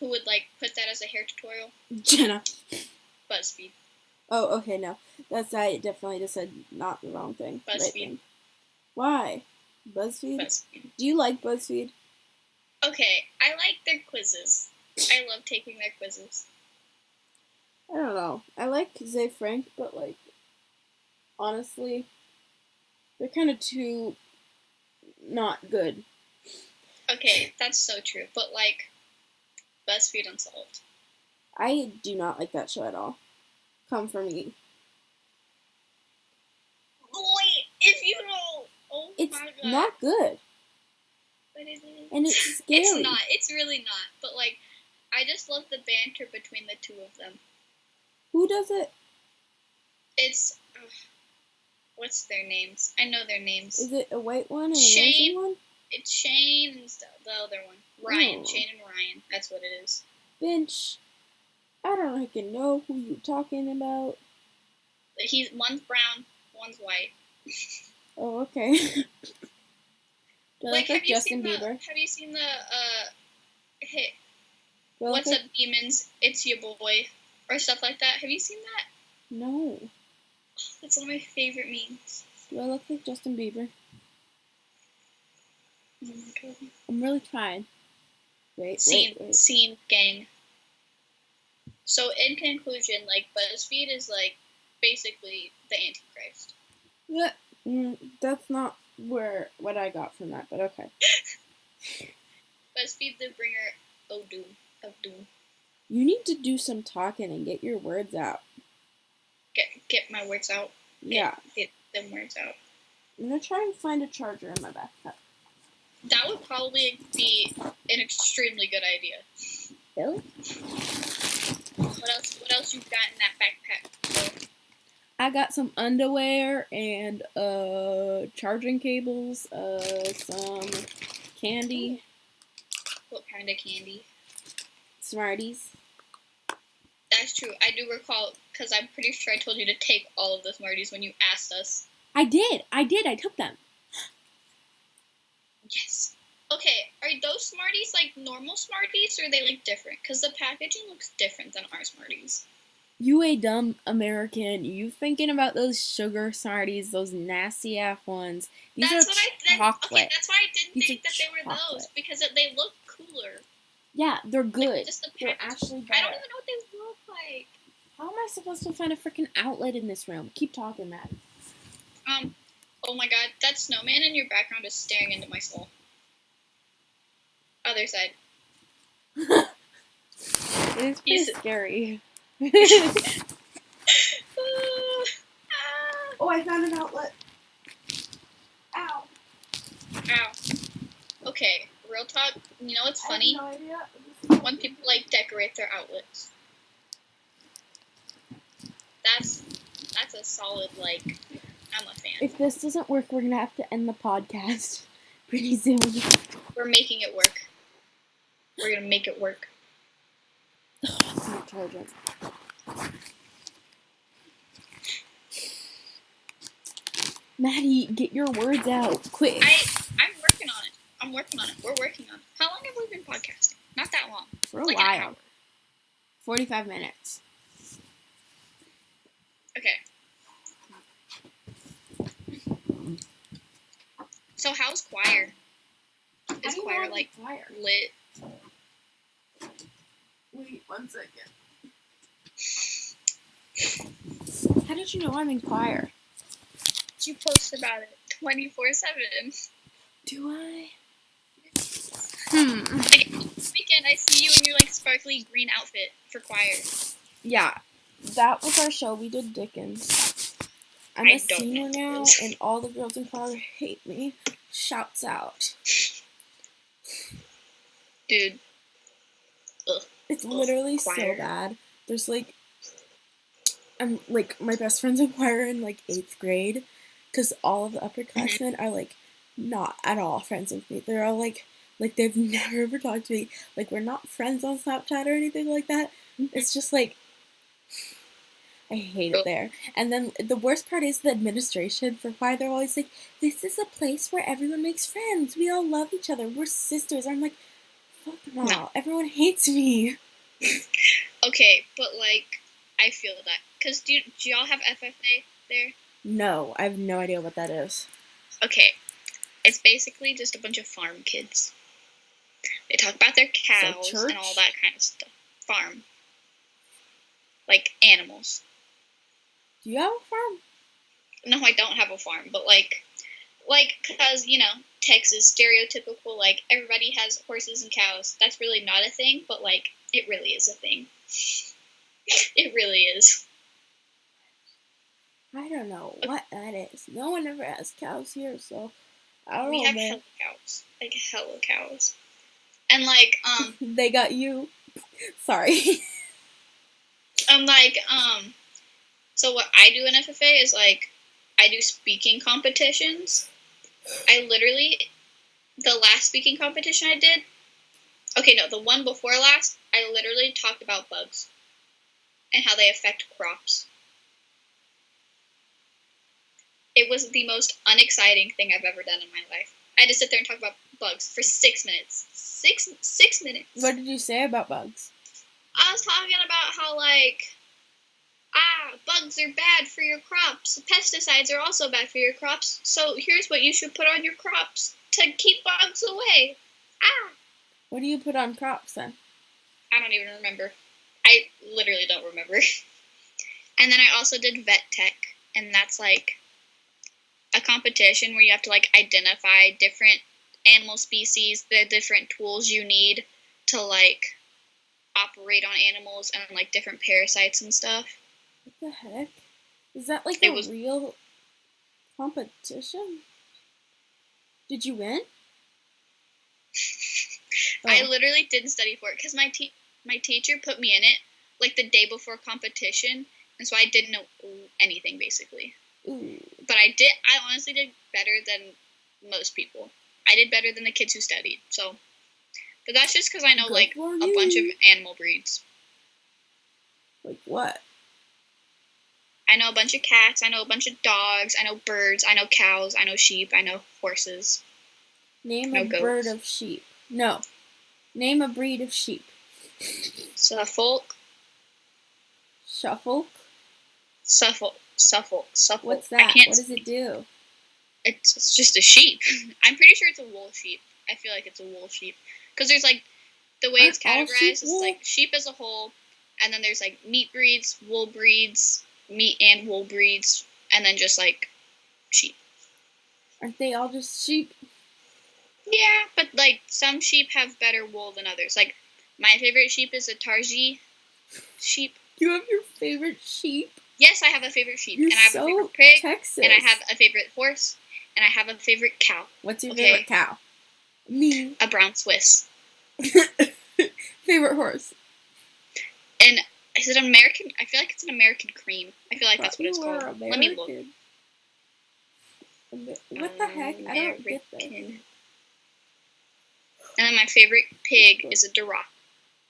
who would put that as a hair tutorial? Jenna. BuzzFeed. Oh, okay, no. I definitely just said not the wrong thing. BuzzFeed. Right thing. Why? BuzzFeed? Do you like BuzzFeed? Okay, I like their quizzes. I love taking their quizzes. I don't know. I like Zay Frank, but honestly, they're kind of too not good. Okay, that's so true. But BuzzFeed Unsolved. I do not like that show at all. Come for me. Wait, if you know, it's my God. It's not good. But it is. And it's scary. It's not. It's really not. But I just love the banter between the two of them. Who does it? It's what's their names? I know their names. Is it a white one and Shane, an Asian one? It's Shane and the other one. Ryan. Oh. Shane and Ryan. That's what it is. Bench. I don't fucking know who you're talking about. One's brown, one's white. Oh, okay. Have you seen the hey, what's up, demons? It's your boy, or stuff like that? Have you seen that? No. That's one of my favorite memes. Do I look like Justin Bieber? Oh my God. I'm really trying. Wait. Scene, gang. So, in conclusion, BuzzFeed is, basically the Antichrist. Yeah, that's not what I got from that, but okay. BuzzFeed, the bringer of doom. You need to do some talking and get your words out. Get my words out? Yeah. Get them words out. I'm gonna try and find a charger in my backpack. That would probably be an extremely good idea. Really? What else you got in that backpack? I got some underwear and charging cables, some candy. What kind of candy? Smarties. That's true. I do recall, because I'm pretty sure I told you to take all of the Smarties when you asked us. I did. I took them. Yes. Okay, are those Smarties normal Smarties, or are they different? Because the packaging looks different than our Smarties. You a dumb American. You thinking about those sugar Smarties, those nasty ass ones. These that's are what I chocolate. Okay, that's why I didn't think that they were those, because they look cooler. Yeah, they're good. Just the they're actually better. I don't even know what they look like. How am I supposed to find a freaking outlet in this room? Keep talking, Maddy. Oh my God, that snowman in your background is staring into my soul. Other side. It is pretty scary. Oh, I found an outlet. Ow. Okay, real talk. You know what's funny? I have no idea. When people decorate their outlets. That's a solid I'm a fan. If this doesn't work, we're gonna have to end the podcast pretty soon. We're making it work. We're gonna make it work. It's not charging. Maddy, get your words out, quick. I'm working on it. We're working on it. How long have we been podcasting? Not that long. For a while. 45 minutes. Okay. So how's choir? Is choir like lit? Wait 1 second. How did you know I'm in choir? You post about it 24/7. Do I? Like, this weekend I see you in your like sparkly green outfit for choir. Yeah, that was our show. We did Dickens. I'm a senior now, and all the girls in choir hate me. Shouts out. Dude. Ugh. It's literally so bad. There's like, I'm like, my best friend's in choir in like 8th grade, because all of the upperclassmen are like not at all friends with me. They're all like they've never ever talked to me. Like, we're not friends on Snapchat or anything like that. It's just like, I hate it there. And then the worst part is the administration for choir. They're always like, this is a place where everyone makes friends. We all love each other. We're sisters. I'm like, fuck no. Everyone hates me. Okay, but like, I feel that. Because do y'all have FFA there? No, I have no idea what that is. Okay. It's basically just a bunch of farm kids. They talk about their cows and all that kind of stuff. Farm. Like, animals. Do you have a farm? No, I don't have a farm, but like, because, you know, Texas, stereotypical, like, everybody has horses and cows. That's really not a thing, but, like, it really is a thing. It really is. I don't know what that is. No one ever has cows here, so I don't know. We have hella cows. Like, hella cows. And, like, they got you. Sorry. So what I do in FFA is, like, I do speaking competitions. The last speaking competition I did, the one before last, I literally talked about bugs and how they affect crops. It was the most unexciting thing I've ever done in my life. I had to sit there and talk about bugs for 6 minutes. Six minutes. What did you say about bugs? I was talking about how, like, bugs are bad for your crops. Pesticides are also bad for your crops. So here's what you should put on your crops to keep bugs away. What do you put on crops then? I don't even remember. I literally don't remember. And then I also did vet tech, and that's like a competition where you have to like identify different animal species, the different tools you need to like operate on animals, and like different parasites and stuff. What the heck? Is that like a real competition? Did you win? I literally didn't study for it because my teacher put me in it like the day before competition, and so I didn't know anything basically. Ooh. But I honestly did better than most people. I did better than the kids who studied. So, but that's just because I know like a bunch of animal breeds. Like what? I know a bunch of cats. I know a bunch of dogs. I know birds. I know cows. I know sheep. I know horses. Name a bird of sheep. No. Name a breed of sheep. Suffolk. Shuffle? Suffolk. What's that? What does it do? It's just a sheep. I'm pretty sure it's a wool sheep. I feel like it's a wool sheep. Because there's like, the way it's categorized is like sheep as a whole, and then there's like meat breeds, wool breeds, meat and wool breeds, and then just like sheep. Aren't they all just sheep? Yeah, but like some sheep have better wool than others. Like my favorite sheep is a Tarji sheep. You have your favorite sheep? Yes, I have a favorite sheep. You're and I have so a favorite pig. Texas. And I have a favorite horse. And I have a favorite cow. What's your favorite cow? Me. A brown Swiss. Favorite horse? And is it American? I feel like it's an American cream. I feel like that's what it's called. American. Let me look. What the heck? I don't get that. And then my favorite pig is a Duroc.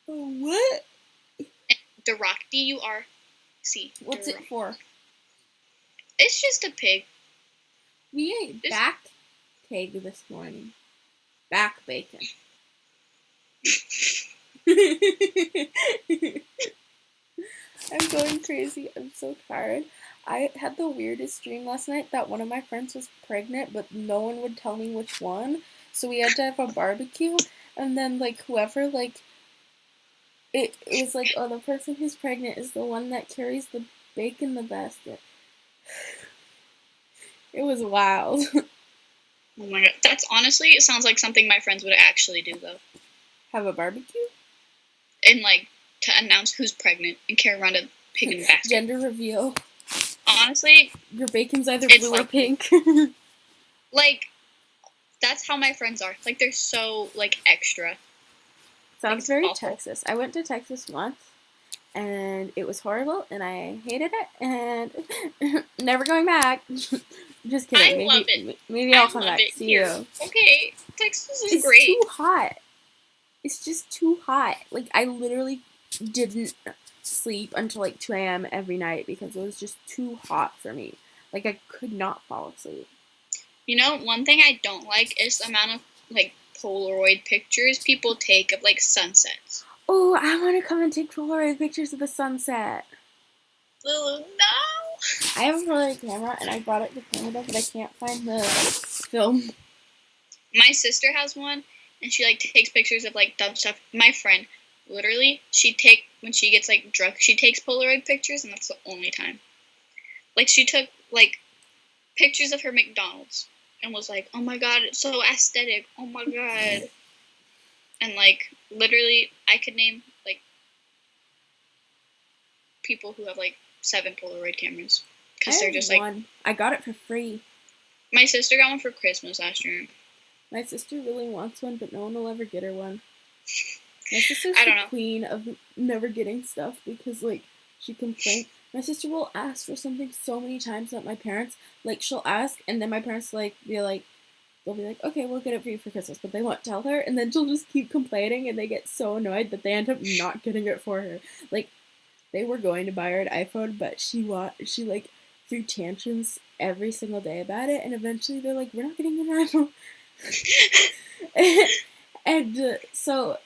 What? Duroc. D-U-R-C. What's it for? It's just a pig. We ate back pig this morning. Back bacon. going crazy. I'm so tired. I had the weirdest dream last night that one of my friends was pregnant, but no one would tell me which one. So we had to have a barbecue, and then like whoever like it was like, oh, the person who's pregnant is the one that carries the bacon the best. It was wild. Oh my god, that's honestly, it sounds like something my friends would actually do though. Have a barbecue? And like to announce who's pregnant and carry around a pig in a basket. Gender reveal. Honestly, your bacon's either it's blue or like pink. Like, that's how my friends are. Like, they're so like extra. Sounds very awful. Texas. I went to Texas once, and it was horrible, and I hated it, and never going back. Just kidding. I love it. Maybe I'll come back. See you. Okay, Texas is It's great. too hot. It's just too hot. Like, I literally didn't sleep until like 2 a.m. every night because it was just too hot for me. Like, I could not fall asleep. You know, one thing I don't like is the amount of like Polaroid pictures people take of like sunsets. Oh, I want to come and take Polaroid pictures of the sunset. Lulu, no! I have a Polaroid camera and I brought it to Canada, but I can't find the film. My sister has one, and she like takes pictures of like dumb stuff. My friend, literally, when she gets like drunk, she takes Polaroid pictures, and that's the only time. Like, she took like pictures of her McDonald's and was like, oh my god, it's so aesthetic, oh my god. And like, literally, I could name like people who have like 7 Polaroid cameras, because they're just like, I got it for free. My sister got one for Christmas last year. My sister really wants one, but no one will ever get her one. My sister's the queen of never getting stuff because like she complains. My sister will ask for something so many times that my parents, like, she'll ask, and then my parents, like, they'll be like, okay, we'll get it for you for Christmas, but they won't tell her, and then she'll just keep complaining, and they get so annoyed that they end up not getting it for her. Like, they were going to buy her an iPhone, but she like, threw tantrums every single day about it, and eventually they're like, we're not getting an iPhone. and so,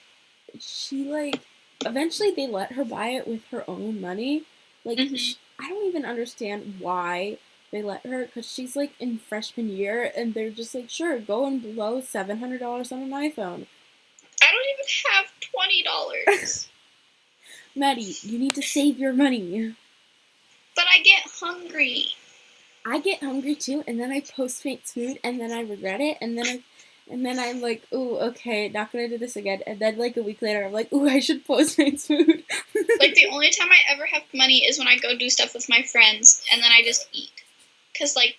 she, like, eventually they let her buy it with her own money. Like, I don't even understand why they let her, because she's, like, in freshman year, and they're just like, sure, go and blow $700 on an iPhone. I don't even have $20. Maddy, you need to save your money. But I get hungry. I get hungry, too, and then I Postmates food, and then I regret it, and then I'm like, ooh, okay, not gonna do this again. And then, like, a week later, I'm like, ooh, I should Postmates food. Like, the only time I ever have money is when I go do stuff with my friends, and then I just eat. Because, like,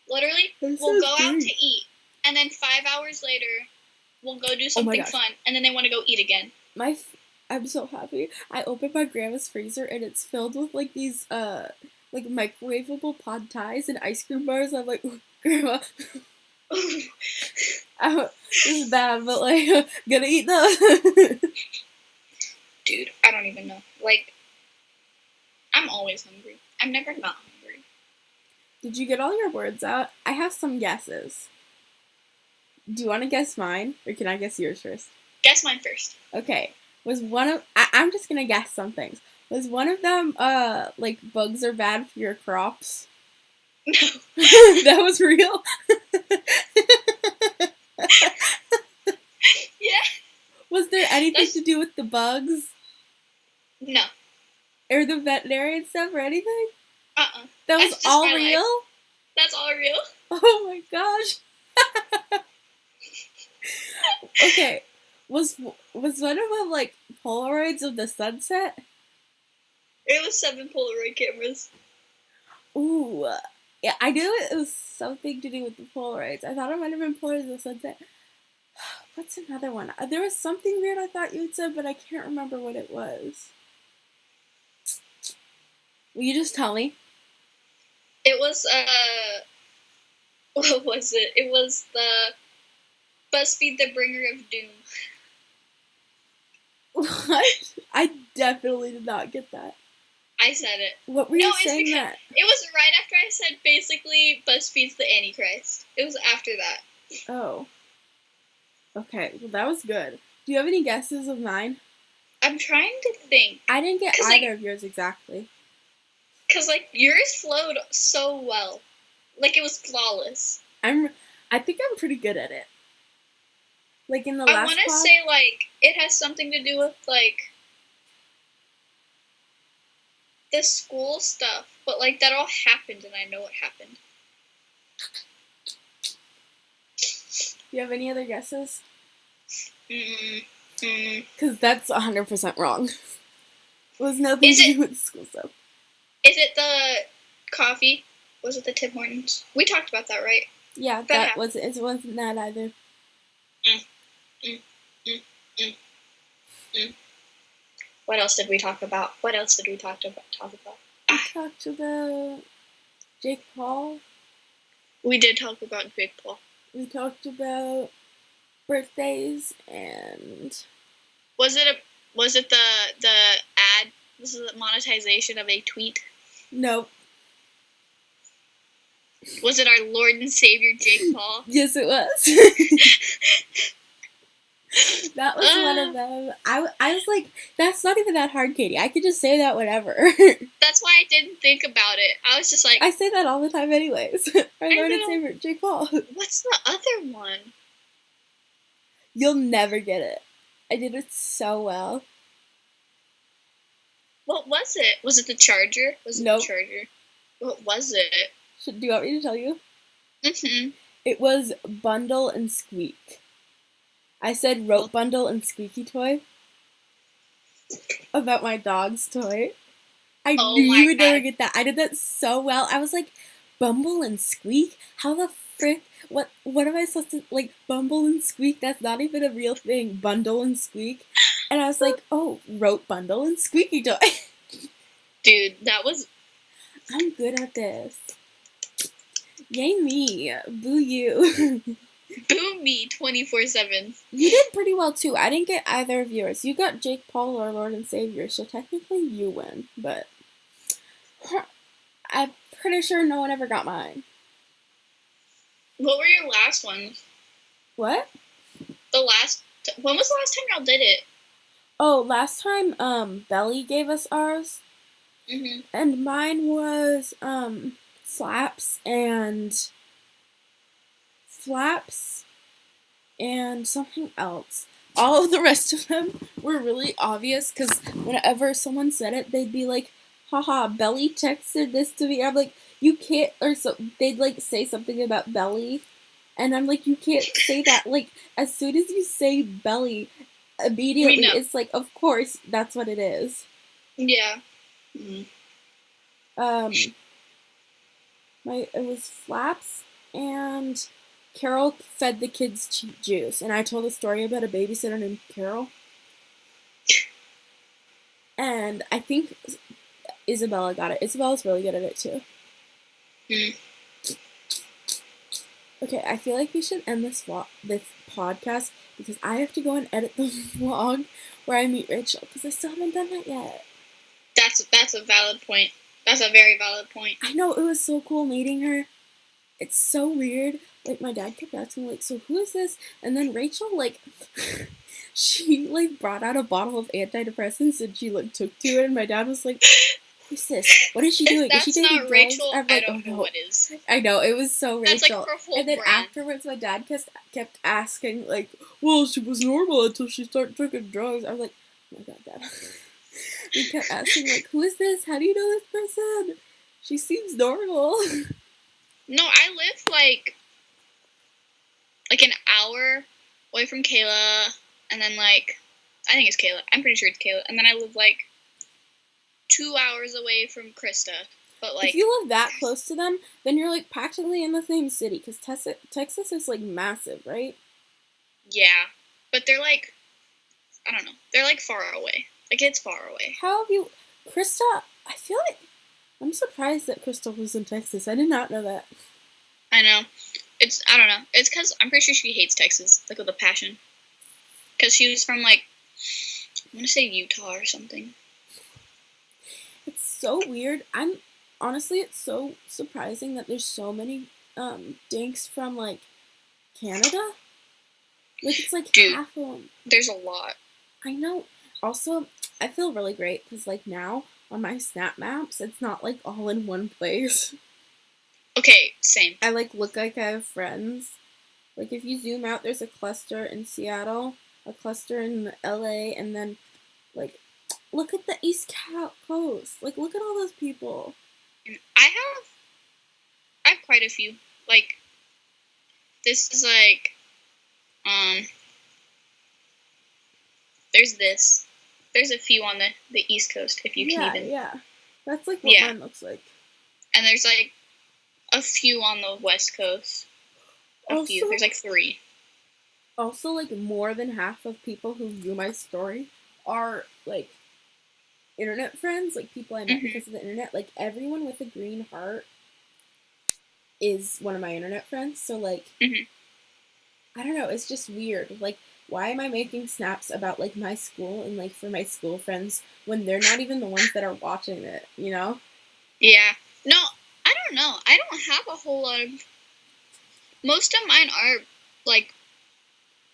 literally, we'll go out to eat, and then 5 hours later, we'll go do something fun, and then they want to go eat again. I'm so happy. I opened my grandma's freezer, and it's filled with, like, these, like, microwavable pad thais and ice cream bars. I'm like, ooh, Grandma... This is bad, but like, gonna eat those. Dude, I don't even know. Like, I'm always hungry. I'm never not hungry. Did you get all your words out? I have some guesses. Do you want to guess mine, or can I guess yours first? Guess mine first. Okay. I'm just gonna guess some things. Was one of them, like, bugs are bad for your crops? No. That was real? Yeah. Was there anything to do with the bugs? No. Or the veterinarian stuff or anything? That was That's all real? Life. That's all real? Oh my gosh. Okay. Was one of them, like, Polaroids of the sunset? It was 7 Polaroid cameras. Ooh. Yeah, I knew it was something to do with the Polaroids. I thought it might have been Polaroids of the sunset. What's another one? There was something weird I thought you had said, but I can't remember what it was. Will you just tell me? It was, what was it? It was the BuzzFeed The Bringer of Doom. What? I definitely did not get that. I said it. What were you saying that? It was right after I said basically BuzzFeed's the Antichrist. It was after that. Oh. Okay, well that was good. Do you have any guesses of mine? I'm trying to think. I didn't get either of yours exactly. Because, like, yours flowed so well. Like, it was flawless. I think I'm pretty good at it. Like, in the I last want to pod, say, like, it has something to do with, like, the school stuff. But, like, that all happened, and I know what happened. you have any other guesses? Mm-mm. Because that's 100% wrong. It was nothing to do with school stuff. Is it the coffee? Was it the Tim Hortons? We talked about that, right? Yeah, it wasn't that either. What else did we talk about? What else did we talk about? We talked about Jake Paul. We did talk about Jake Paul. We talked about birthdays and... Was it the ad? This is the monetization of a tweet? Nope. Was it our Lord and Savior Jake Paul? Yes, it was. That was one of them. I was like, that's not even that hard, Katie. I could just say that whenever. That's why I didn't think about it. I was just like... I say that all the time anyways. Our Lord and Savior, Jake Paul. What's the other one? You'll never get it. I did it so well. What was it? Was it the charger? Was it Nope. the charger? What was it? Do you want me to tell you? Mm-hmm. It was Bundle and Squeak. I said rope bundle and squeaky toy about my dog's toy. I knew you would never get that. I did that so well. I was like, Bumble and Squeak? How the frick? What am I supposed to, like, Bumble and Squeak? That's not even a real thing. Bundle and Squeak. And I was like, oh, rope bundle and squeaky toy. Dude, that was... I'm good at this. Yay me. Boo you. Boo me 24/7. You did pretty well too. I didn't get either of yours. You got Jake Paul or Lord and Savior, so technically you win. But I'm pretty sure no one ever got mine. What were your last ones? What? When was the last time y'all did it? Oh, last time Belly gave us ours. Mm-hmm. And mine was Slaps and something else. All of the rest of them were really obvious because whenever someone said it, they'd be like, haha, Belly texted this to me. I'm like, you can't, or so they'd like say something about Belly, and I'm like, you can't say that. Like, as soon as you say Belly, immediately it's like, of course, that's what it is. Yeah. Mm-hmm. It was Flaps and Carol fed the kids cheap juice, and I told a story about a babysitter named Carol. And I think Isabella got it. Isabella's really good at it too. Mm. Okay, I feel like we should end this podcast because I have to go and edit the vlog where I meet Rachel because I still haven't done that yet. That's a valid point. That's a very valid point. I know, it was so cool meeting her. It's so weird. Like, my dad kept asking, like, so who is this? And then Rachel, like, she, like, brought out a bottle of antidepressants and she, like, took to it. And my dad was like, who's this? What is she doing? Is she taking drugs? Rachel, I'm like, I don't know what is. I know, it was so Rachel. That's, like, her whole and then brand. Afterwards, my dad kept asking, like, well, she was normal until she started taking drugs. I was like, oh my god, Dad. He kept asking, like, who is this? How do you know this person? She seems normal. No, I live, like an hour away from Kayla, and then, like, I think it's Kayla. I'm pretty sure it's Kayla. And then I live, like, 2 hours away from Krista. But, like... If you live that close to them, then you're, like, practically in the same city, because Texas is, like, massive, right? Yeah. But they're, like, I don't know. They're, like, far away. Like, it's far away. How have you... Krista, I feel like... I'm surprised that Krista was in Texas. I did not know that. I know. I don't know. It's because I'm pretty sure she hates Texas, like, with a passion. Because she was from, like, I'm going to say Utah or something. It's so weird. Honestly, it's so surprising that there's so many, dinks from, like, Canada. Like, it's, like, half of them. There's a lot. I know. Also, I feel really great, because, like, now, on my Snap Maps, it's not, like, all in one place. Okay, same. I, like, look like I have friends. Like, if you zoom out, there's a cluster in Seattle, a cluster in LA, and then, like, look at the East Coast. Like, look at all those people. I have quite a few. Like, this is, like, there's this. There's a few on the East Coast, if you can even. Yeah. That's, like, what mine looks like. And there's, like, a few on the West Coast. A few. There's, like, 3. Also, like, more than half of people who view my story are, like, internet friends. Like, people I met because of the internet. Like, everyone with a green heart is one of my internet friends. So, like, I don't know. It's just weird. Like, why am I making snaps about, like, my school and, like, for my school friends when they're not even the ones that are watching it, you know? Yeah. No, I don't know. I don't have a whole lot of... Most of mine are, like,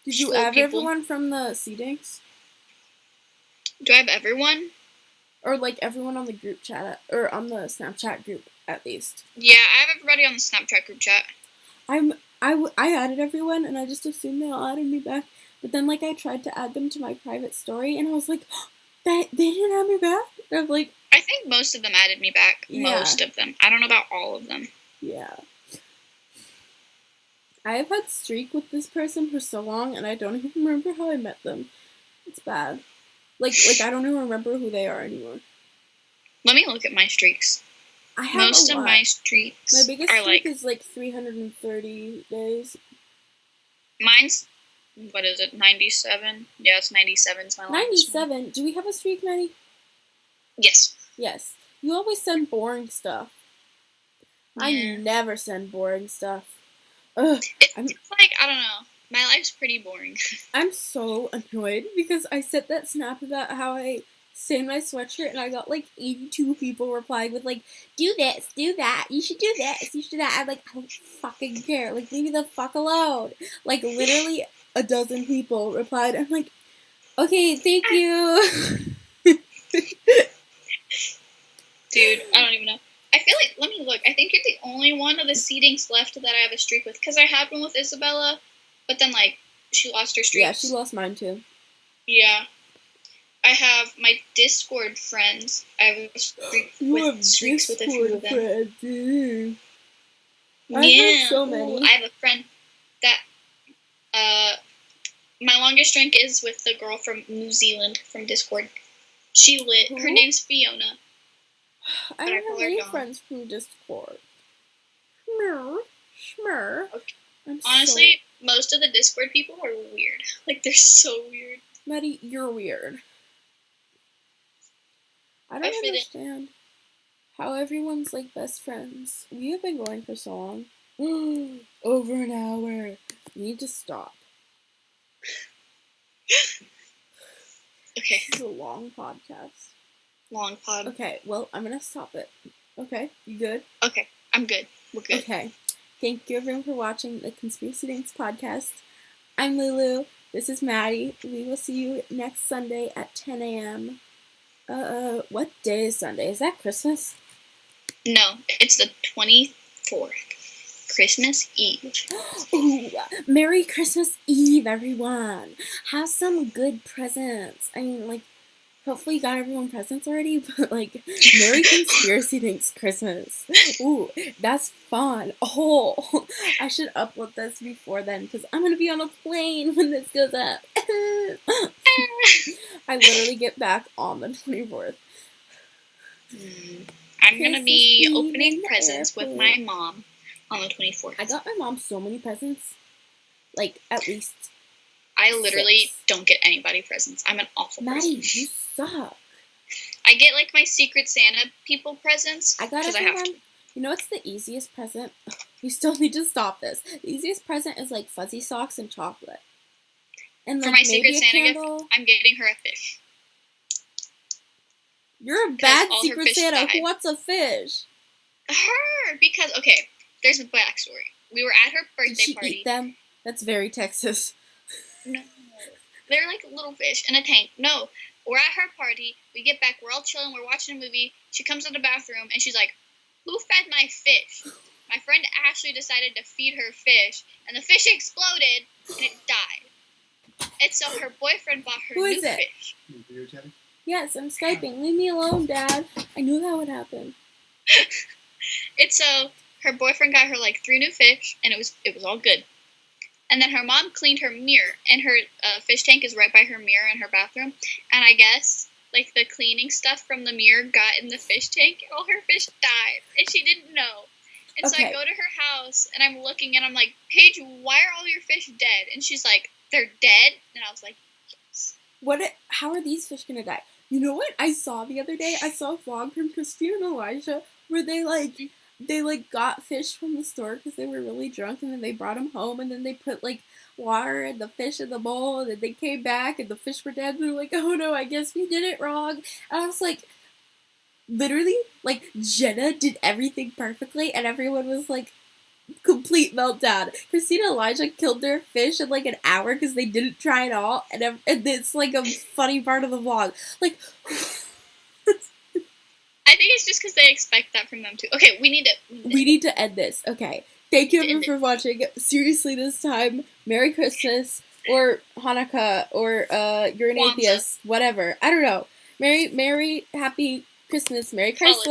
Did you add everyone from the Dinks? Do I have everyone? Or, like, everyone on the group chat, or on the Snapchat group, at least. Yeah, I have everybody on the Snapchat group chat. I added everyone, and I just assumed they all added me back. But then, like, I tried to add them to my private story, and I was like, they didn't add me back? And I was like... I think most of them added me back. Yeah. Most of them. I don't know about all of them. Yeah. I have had streak with this person for so long, and I don't even remember how I met them. It's bad. Like I don't even remember who they are anymore. Let me look at my streaks. I have most of my streaks. My biggest streak is like 330 days. Mine's, what is it, 97? Yeah, it's 97. It's my longest 97? One. Do we have a streak, Maddy? Yes. Yes. You always send boring stuff. Yeah. I never send boring stuff. Ugh. It's like, I don't know. My life's pretty boring. I'm so annoyed because I sent that snap about how I stained my sweatshirt and I got like 82 people replying with like, do this, do that, you should do this, you should do that. I'm like, I don't fucking care. Like, leave me the fuck alone. Like, literally a dozen people replied. I'm like, okay, thank you. Dude, I don't even know. I feel like, let me look. I think you're the only one of the Dinks left that I have a streak with. Because I had one with Isabella, but then, like, she lost her streaks. Yeah, she lost mine, too. Yeah. I have my Discord friends. I have a streaks with a few of them. Friends. I have so many. Ooh, I have a friend that, my longest streak is with the girl from New Zealand from Discord. She lit. Her name's Fiona. I don't have any friends from Discord. Schmur. Okay. Honestly, most of the Discord people are weird. Like, they're so weird. Maddy, you're weird. I don't understand how everyone's, like, best friends. We have been going for so long. Over an hour. We need to stop. Okay. This is a long podcast. Long pod. Okay, well, I'm gonna stop it. Okay, you good? Okay, I'm good. We're good. Okay. Thank you, everyone, for watching the Conspiracy Dinks podcast. I'm Lulu. This is Maddy. We will see you next Sunday at 10 a.m. What day is Sunday? Is that Christmas? No, it's the 24th. Christmas Eve. Ooh, Merry Christmas Eve, everyone. Have some good presents. I mean, like, hopefully you got everyone presents already, but, like, Merry Conspiracy Dinks Christmas. Ooh, that's fun. Oh, I should upload this before then, because I'm going to be on a plane when this goes up. I literally get back on the 24th. I'm going to be opening presents with my mom on the 24th. I got my mom so many presents. Like, at least I literally 6. Don't get anybody presents. I'm an awful person. Maddy, you suck. I get, like, my Secret Santa people presents. I got everyone. You know what's the easiest present? We still need to stop this. The easiest present is, like, fuzzy socks and chocolate. And, for like, my Secret Santa gift, I'm getting her a fish. You're a bad Secret Santa. Who wants a fish? Her! Because, okay, there's a backstory. We were at her birthday party. Did she eat them? That's very Texas. No. They're like little fish in a tank. No. We're at her party. We get back. We're all chilling. We're watching a movie. She comes in the bathroom, and she's like, who fed my fish? My friend Ashley decided to feed her fish, and the fish exploded, and it died. And so her boyfriend bought her new fish. Video chatting? Yes, I'm Skyping. Leave me alone, Dad. I knew that would happen. And so her boyfriend got her like 3 new fish, and it was all good. And then her mom cleaned her mirror, and her fish tank is right by her mirror in her bathroom. And I guess like the cleaning stuff from the mirror got in the fish tank, and all her fish died, and she didn't know. And so I go to her house, and I'm looking, and I'm like, Paige, why are all your fish dead? And she's like, they're dead? And I was like, yes. How are these fish gonna die? You know what I saw the other day? I saw a vlog from Christina and Elijah where they got fish from the store because they were really drunk, and then they brought them home, and then they put like water and the fish in the bowl, and then they came back and the fish were dead, and they're like, oh no, I guess we did it wrong. And I was like, literally, like, Jenna did everything perfectly, and everyone was like, complete meltdown. Christina and Elijah killed their fish in like an hour because they didn't try it all, and it's like a funny part of the vlog. Like, I think it's just because they expect that from them too. Okay, we need to end this. Okay, thank you everyone for watching. Seriously, this time, Merry Christmas or Hanukkah or you're an atheist, whatever. I don't know. Merry Happy Christmas, Merry Christmas.